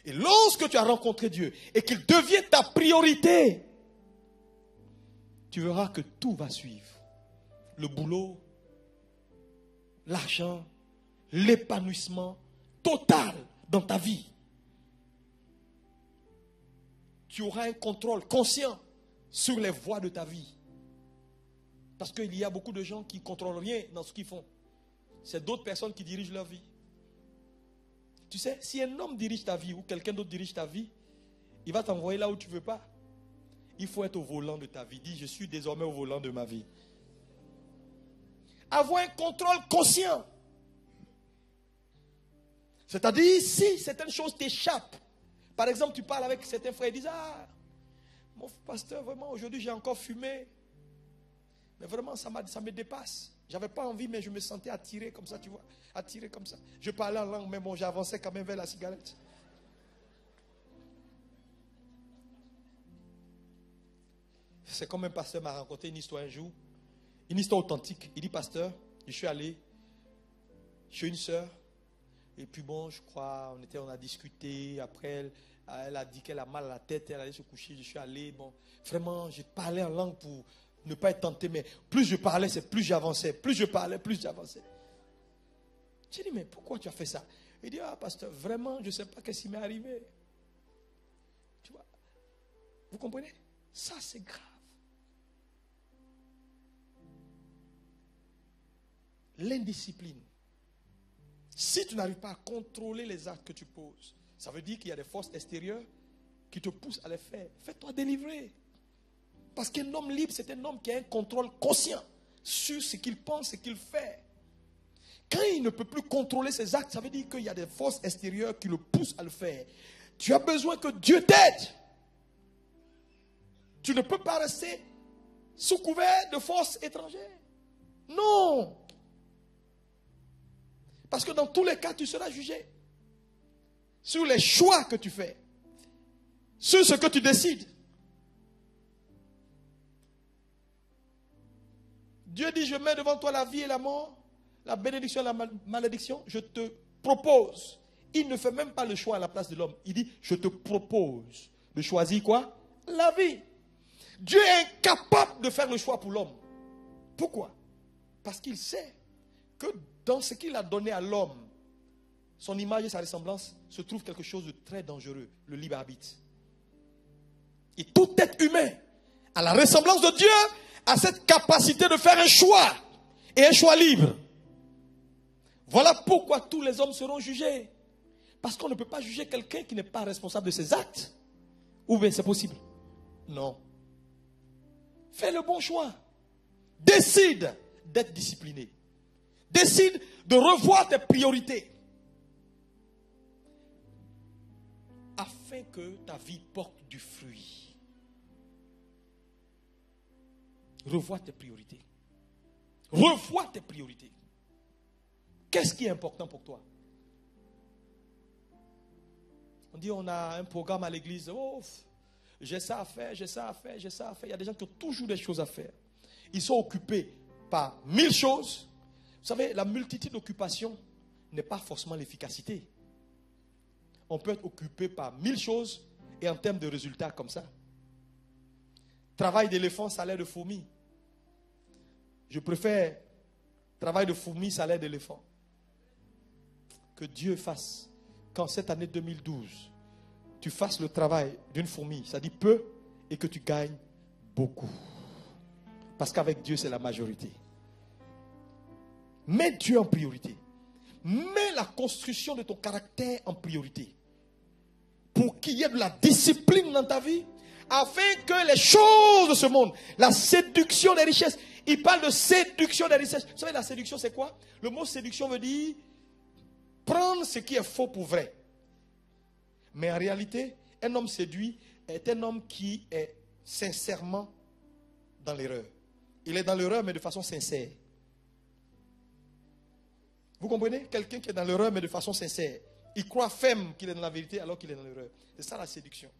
Et lorsque tu as rencontré Dieu et qu'il devient ta priorité, tu verras que tout va suivre. Le boulot, l'argent, l'épanouissement total dans ta vie. Tu auras un contrôle conscient sur les voies de ta vie. Parce qu'il y a beaucoup de gens qui ne contrôlent rien dans ce qu'ils font. C'est d'autres personnes qui dirigent leur vie. Tu sais, si un homme dirige ta vie ou quelqu'un d'autre dirige ta vie, il va t'envoyer là où tu ne veux pas. Il faut être au volant de ta vie. Dis, je suis désormais au volant de ma vie. Avoir un contrôle conscient. C'est-à-dire, si certaines choses t'échappent. Par exemple, tu parles avec certains frères et disent, ah, mon pasteur, vraiment, aujourd'hui j'ai encore fumé. Mais vraiment, ça me dépasse. J'avais pas envie, mais je me sentais attiré comme ça, tu vois. Attiré comme ça. Je parlais en langue, mais bon, j'avançais quand même vers la cigarette. C'est comme un pasteur m'a raconté une histoire un jour. Une histoire authentique. Il dit, pasteur, je suis allé chez une sœur. Et puis bon, je crois, on a discuté. Après, elle a dit qu'elle a mal à la tête. Elle allait se coucher. Je suis allé. Bon, vraiment, j'ai parlé en langue pour ne pas être tenté, mais plus je parlais, c'est plus j'avançais. Plus je parlais, plus j'avançais. J'ai dit, mais pourquoi tu as fait ça? Il dit, ah, pasteur, vraiment, je ne sais pas qu'est-ce qui m'est arrivé. Tu vois? Vous comprenez? Ça, c'est grave. L'indiscipline. Si tu n'arrives pas à contrôler les actes que tu poses, ça veut dire qu'il y a des forces extérieures qui te poussent à les faire. Fais-toi délivrer. Parce qu'un homme libre, c'est un homme qui a un contrôle conscient sur ce qu'il pense, ce qu'il fait. Quand il ne peut plus contrôler ses actes, ça veut dire qu'il y a des forces extérieures qui le poussent à le faire. Tu as besoin que Dieu t'aide. Tu ne peux pas rester sous couvert de forces étrangères. Non. Parce que dans tous les cas, tu seras jugé sur les choix que tu fais, sur ce que tu décides. Dieu dit, je mets devant toi la vie et la mort, la bénédiction et la malédiction. Je te propose. Il ne fait même pas le choix à la place de l'homme. Il dit, je te propose de choisir quoi? La vie. Dieu est incapable de faire le choix pour l'homme. Pourquoi? Parce qu'il sait que dans ce qu'il a donné à l'homme, son image et sa ressemblance, se trouve quelque chose de très dangereux, le libre arbitre. Et tout être humain, à la ressemblance de Dieu, a cette capacité de faire un choix, et un choix libre. Voilà pourquoi tous les hommes seront jugés. Parce qu'on ne peut pas juger quelqu'un qui n'est pas responsable de ses actes. Ou bien c'est possible? Non. Fais le bon choix. Décide d'être discipliné. Décide de revoir tes priorités. Afin que ta vie porte du fruit. Revois tes priorités. Revois tes priorités. Qu'est-ce qui est important pour toi? On dit on a un programme à l'église. Oh, j'ai ça à faire, j'ai ça à faire, j'ai ça à faire. Il y a des gens qui ont toujours des choses à faire. Ils sont occupés par 1000 choses. Vous savez, la multitude d'occupations n'est pas forcément l'efficacité. On peut être occupé par 1000 choses et en termes de résultats comme ça. Travail d'éléphant, salaire de fourmi. Je préfère travail de fourmi, salaire d'éléphant. Que Dieu fasse qu'en cette année 2012, tu fasses le travail d'une fourmi, ça dit peu, et que tu gagnes beaucoup. Parce qu'avec Dieu, c'est la majorité. Mets Dieu en priorité. Mets la construction de ton caractère en priorité. Pour qu'il y ait de la discipline dans ta vie, afin que les choses de ce monde, la séduction des richesses, il parle de séduction des richesses. Vous savez, la séduction, c'est quoi? Le mot séduction veut dire prendre ce qui est faux pour vrai. Mais en réalité, un homme séduit est un homme qui est sincèrement dans l'erreur. Il est dans l'erreur, mais de façon sincère. Vous comprenez? Quelqu'un qui est dans l'erreur, mais de façon sincère. Il croit ferme qu'il est dans la vérité alors qu'il est dans l'erreur. C'est ça la séduction.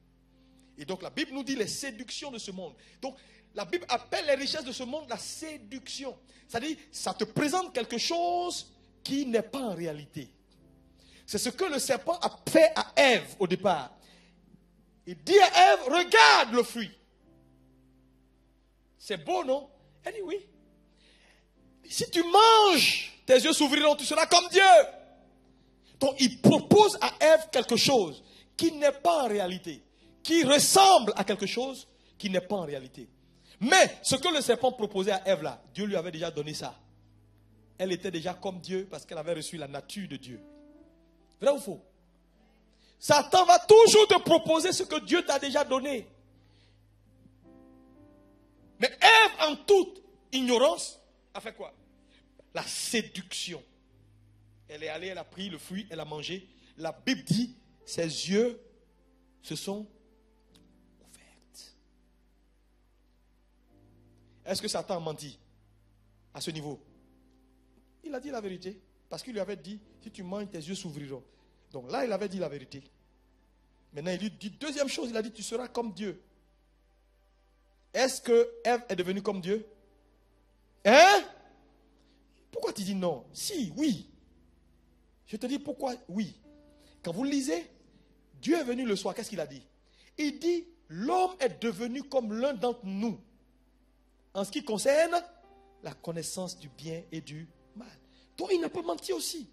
Et donc la Bible nous dit les séductions de ce monde. Donc la Bible appelle les richesses de ce monde la séduction. C'est-à-dire, ça te présente quelque chose qui n'est pas en réalité. C'est ce que le serpent a fait à Ève au départ. Il dit à Ève, regarde le fruit. C'est beau, non? Elle dit oui. Si tu manges, tes yeux s'ouvriront, tu seras comme Dieu. Donc il propose à Ève quelque chose qui n'est pas en réalité, qui ressemble à quelque chose qui n'est pas en réalité. Mais ce que le serpent proposait à Ève là, Dieu lui avait déjà donné ça. Elle était déjà comme Dieu parce qu'elle avait reçu la nature de Dieu. Vrai ou faux? Satan va toujours te proposer ce que Dieu t'a déjà donné. Mais Ève, en toute ignorance, a fait quoi? La séduction. Elle est allée, elle a pris le fruit, elle a mangé. La Bible dit, ses yeux se sont ouverts. Est-ce que Satan a menti à ce niveau? Il a dit la vérité. Parce qu'il lui avait dit, si tu manges, tes yeux s'ouvriront. Donc là, il avait dit la vérité. Maintenant, il lui dit, deuxième chose, il a dit, tu seras comme Dieu. Est-ce que Ève est devenue comme Dieu? Hein? Pourquoi tu dis non? Si, oui. Je te dis pourquoi oui. Quand vous lisez, Dieu est venu le soir, qu'est-ce qu'il a dit? Il dit, l'homme est devenu comme l'un d'entre nous. En ce qui concerne la connaissance du bien et du mal. Donc il n'a pas menti aussi.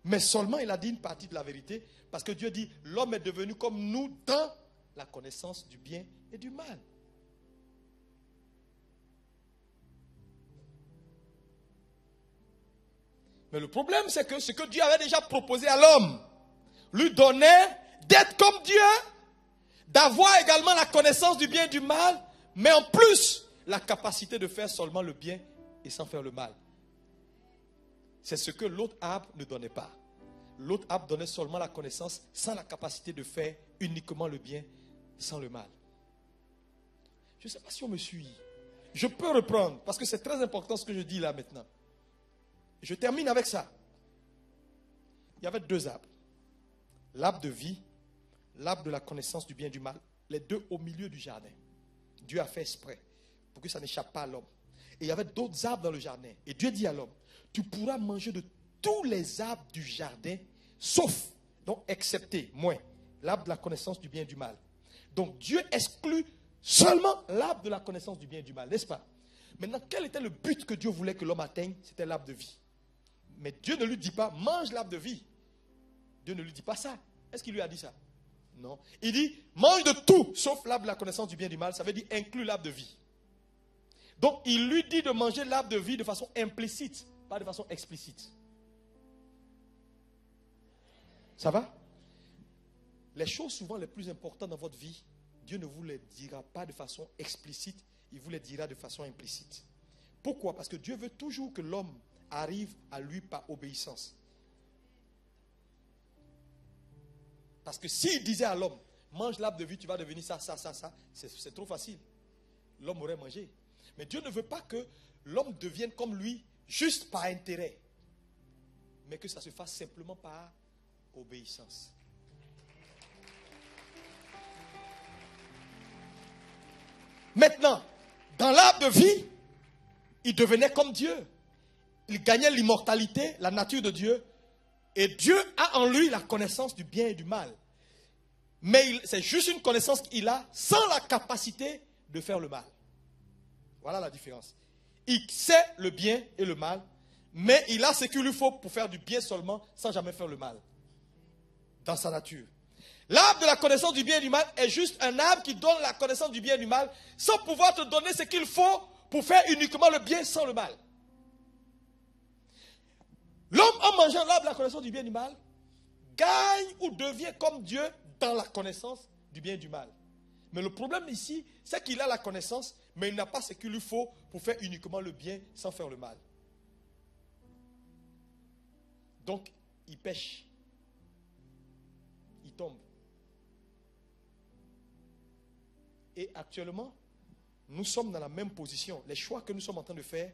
Mais seulement il a dit une partie de la vérité. Parce que Dieu dit, l'homme est devenu comme nous dans la connaissance du bien et du mal. Mais le problème, c'est que ce que Dieu avait déjà proposé à l'homme, lui donnait d'être comme Dieu, d'avoir également la connaissance du bien et du mal, mais en plus, la capacité de faire seulement le bien et sans faire le mal. C'est ce que l'autre arbre ne donnait pas. L'autre arbre donnait seulement la connaissance sans la capacité de faire uniquement le bien sans le mal. Je ne sais pas si on me suit. Je peux reprendre parce que c'est très important ce que je dis là maintenant. Je termine avec ça. Il y avait 2 arbres. L'arbre de vie, l'arbre de la connaissance du bien et du mal. Les 2 au milieu du jardin. Dieu a fait exprès pour que ça n'échappe pas à l'homme. Et il y avait d'autres arbres dans le jardin. Et Dieu dit à l'homme, tu pourras manger de tous les arbres du jardin, sauf, donc excepté, moins, l'arbre de la connaissance du bien et du mal. Donc Dieu exclut seulement l'arbre de la connaissance du bien et du mal, n'est-ce pas? Maintenant, quel était le but que Dieu voulait que l'homme atteigne? C'était l'arbre de vie. Mais Dieu ne lui dit pas, mange l'arbre de vie. Dieu ne lui dit pas ça. Est-ce qu'il lui a dit ça? Non. Il dit, mange de tout, sauf l'arbre de la connaissance du bien et du mal. Ça veut dire inclut l'arbre de vie. Donc, il lui dit de manger l'arbre de vie de façon implicite, pas de façon explicite. Ça va? Les choses souvent les plus importantes dans votre vie, Dieu ne vous les dira pas de façon explicite, il vous les dira de façon implicite. Pourquoi? Parce que Dieu veut toujours que l'homme arrive à lui par obéissance. Parce que s'il disait à l'homme, mange l'arbre de vie, tu vas devenir ça, c'est trop facile. L'homme aurait mangé. Mais Dieu ne veut pas que l'homme devienne comme lui, juste par intérêt. Mais que ça se fasse simplement par obéissance. Maintenant, dans l'arbre de vie, il devenait comme Dieu. Il gagnait l'immortalité, la nature de Dieu. Et Dieu a en lui la connaissance du bien et du mal. Mais c'est juste une connaissance qu'il a sans la capacité de faire le mal. Voilà la différence. Il sait le bien et le mal, mais il a ce qu'il lui faut pour faire du bien seulement, sans jamais faire le mal. Dans sa nature. L'arbre de la connaissance du bien et du mal est juste un arbre qui donne la connaissance du bien et du mal, sans pouvoir te donner ce qu'il faut pour faire uniquement le bien sans le mal. L'homme, en mangeant l'arbre de la connaissance du bien et du mal, gagne ou devient comme Dieu dans la connaissance du bien et du mal. Mais le problème ici, c'est qu'il a la connaissance, mais il n'a pas ce qu'il lui faut pour faire uniquement le bien sans faire le mal. Donc, il pêche. Il tombe. Et actuellement, nous sommes dans la même position. Les choix que nous sommes en train de faire,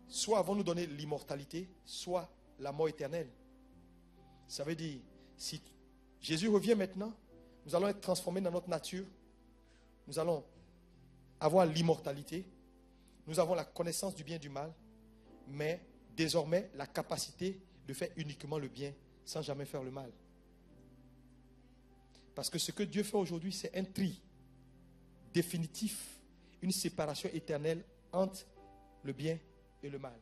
soit vont nous donner l'immortalité, soit la mort éternelle. Ça veut dire, si Jésus revient maintenant, nous allons être transformés dans notre nature. Nous allons avoir l'immortalité. Nous avons la connaissance du bien et du mal. Mais désormais, la capacité de faire uniquement le bien sans jamais faire le mal. Parce que ce que Dieu fait aujourd'hui, c'est un tri définitif, une séparation éternelle entre le bien et le mal.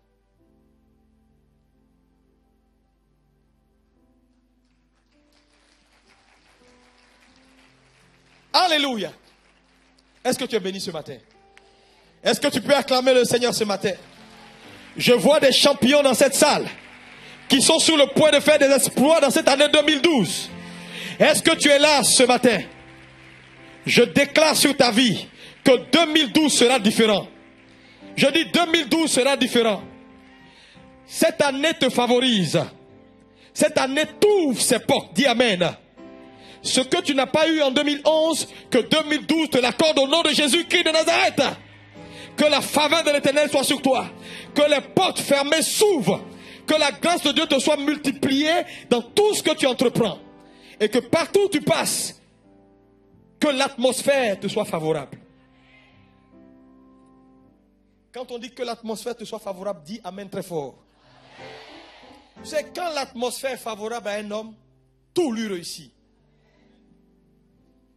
Alléluia. Est-ce que tu es béni ce matin? Est-ce que tu peux acclamer le Seigneur ce matin? Je vois des champions dans cette salle qui sont sur le point de faire des exploits dans cette année 2012. Est-ce que tu es là ce matin? Je déclare sur ta vie que 2012 sera différent. Je dis 2012 sera différent. Cette année te favorise. Cette année t'ouvre ses portes. Dis Amen. Ce que tu n'as pas eu en 2011, que 2012 te l'accorde au nom de Jésus-Christ de Nazareth. Que la faveur de l'Éternel soit sur toi. Que les portes fermées s'ouvrent. Que la grâce de Dieu te soit multipliée dans tout ce que tu entreprends. Et que partout où tu passes, que l'atmosphère te soit favorable. Quand on dit que l'atmosphère te soit favorable, dis Amen très fort. C'est quand l'atmosphère est favorable à un homme, tout lui réussit.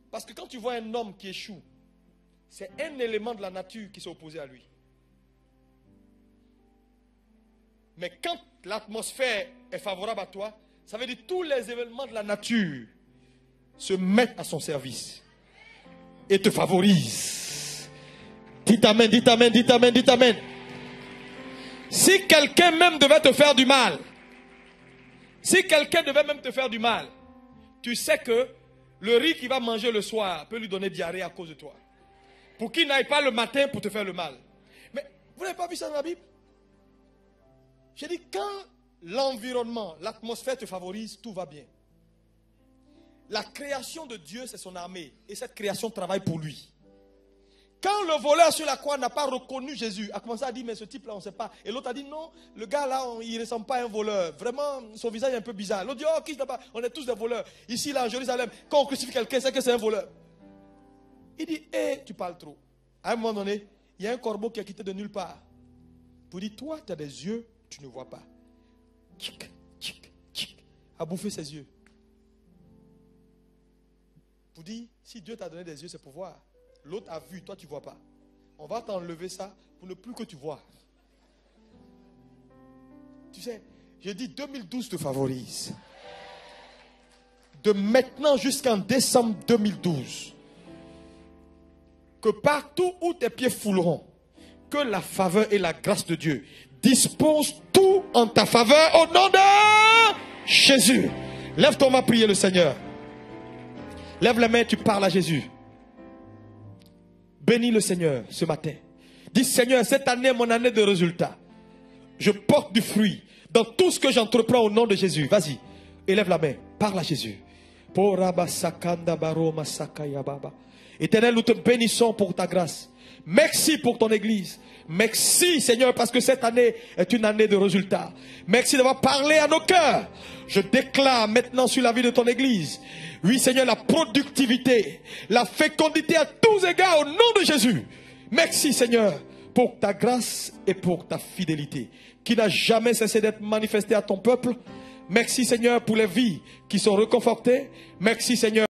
Parce que quand tu vois un homme qui échoue, c'est un élément de la nature qui s'est opposé à lui. Mais quand l'atmosphère est favorable à toi, ça veut dire que tous les événements de la nature se mettent à son service et te favorisent. Dites Amen, dites Amen, dites Amen, dites Amen. Si quelqu'un même devait te faire du mal, si quelqu'un devait même te faire du mal, tu sais que le riz qu'il va manger le soir peut lui donner diarrhée à cause de toi. pour qu'il n'aille pas le matin pour te faire le mal. Mais vous n'avez pas vu ça dans la Bible? J'ai dit, quand l'environnement, l'atmosphère te favorise, tout va bien. La création de Dieu, c'est son armée. Et cette création travaille pour lui. Quand le voleur sur la croix n'a pas reconnu Jésus, a commencé à dire, mais ce type-là, on ne sait pas. Et l'autre a dit, non, le gars-là, il ne ressemble pas à un voleur. Vraiment, son visage est un peu bizarre. L'autre dit, oh, qui là-bas? On est tous des voleurs. Ici, là, en Jérusalem, quand on crucifie quelqu'un, c'est que c'est un voleur. Il dit, hé, tu parles trop. À un moment donné, il y a un corbeau qui a quitté de nulle part. Pour dire, toi, tu as des yeux, tu ne vois pas. Tchic, tchic, tchic, a bouffé ses yeux. Pour dire, si Dieu t'a donné des yeux, c'est pour voir. L'autre a vu, toi tu ne vois pas. On va t'enlever ça pour ne plus que tu vois. Tu sais, je dis 2012 te favorise. De maintenant jusqu'en décembre 2012, que partout où tes pieds fouleront, que la faveur et la grâce de Dieu disposent tout en ta faveur au nom de Jésus. Lève ton main, prier le Seigneur. Lève les mains, tu parles à Jésus. Bénis le Seigneur ce matin. Dis, Seigneur, cette année est mon année de résultats. Je porte du fruit dans tout ce que j'entreprends au nom de Jésus. Vas-y, élève la main, parle à Jésus. Éternel, nous te bénissons pour ta grâce. Merci pour ton église. Merci Seigneur parce que cette année est une année de résultats. Merci d'avoir parlé à nos cœurs. Je déclare maintenant sur la vie de ton église, oui Seigneur, la productivité, la fécondité à tous égards au nom de Jésus. Merci Seigneur pour ta grâce et pour ta fidélité qui n'a jamais cessé d'être manifestée à ton peuple. Merci Seigneur pour les vies qui sont réconfortées. Merci Seigneur.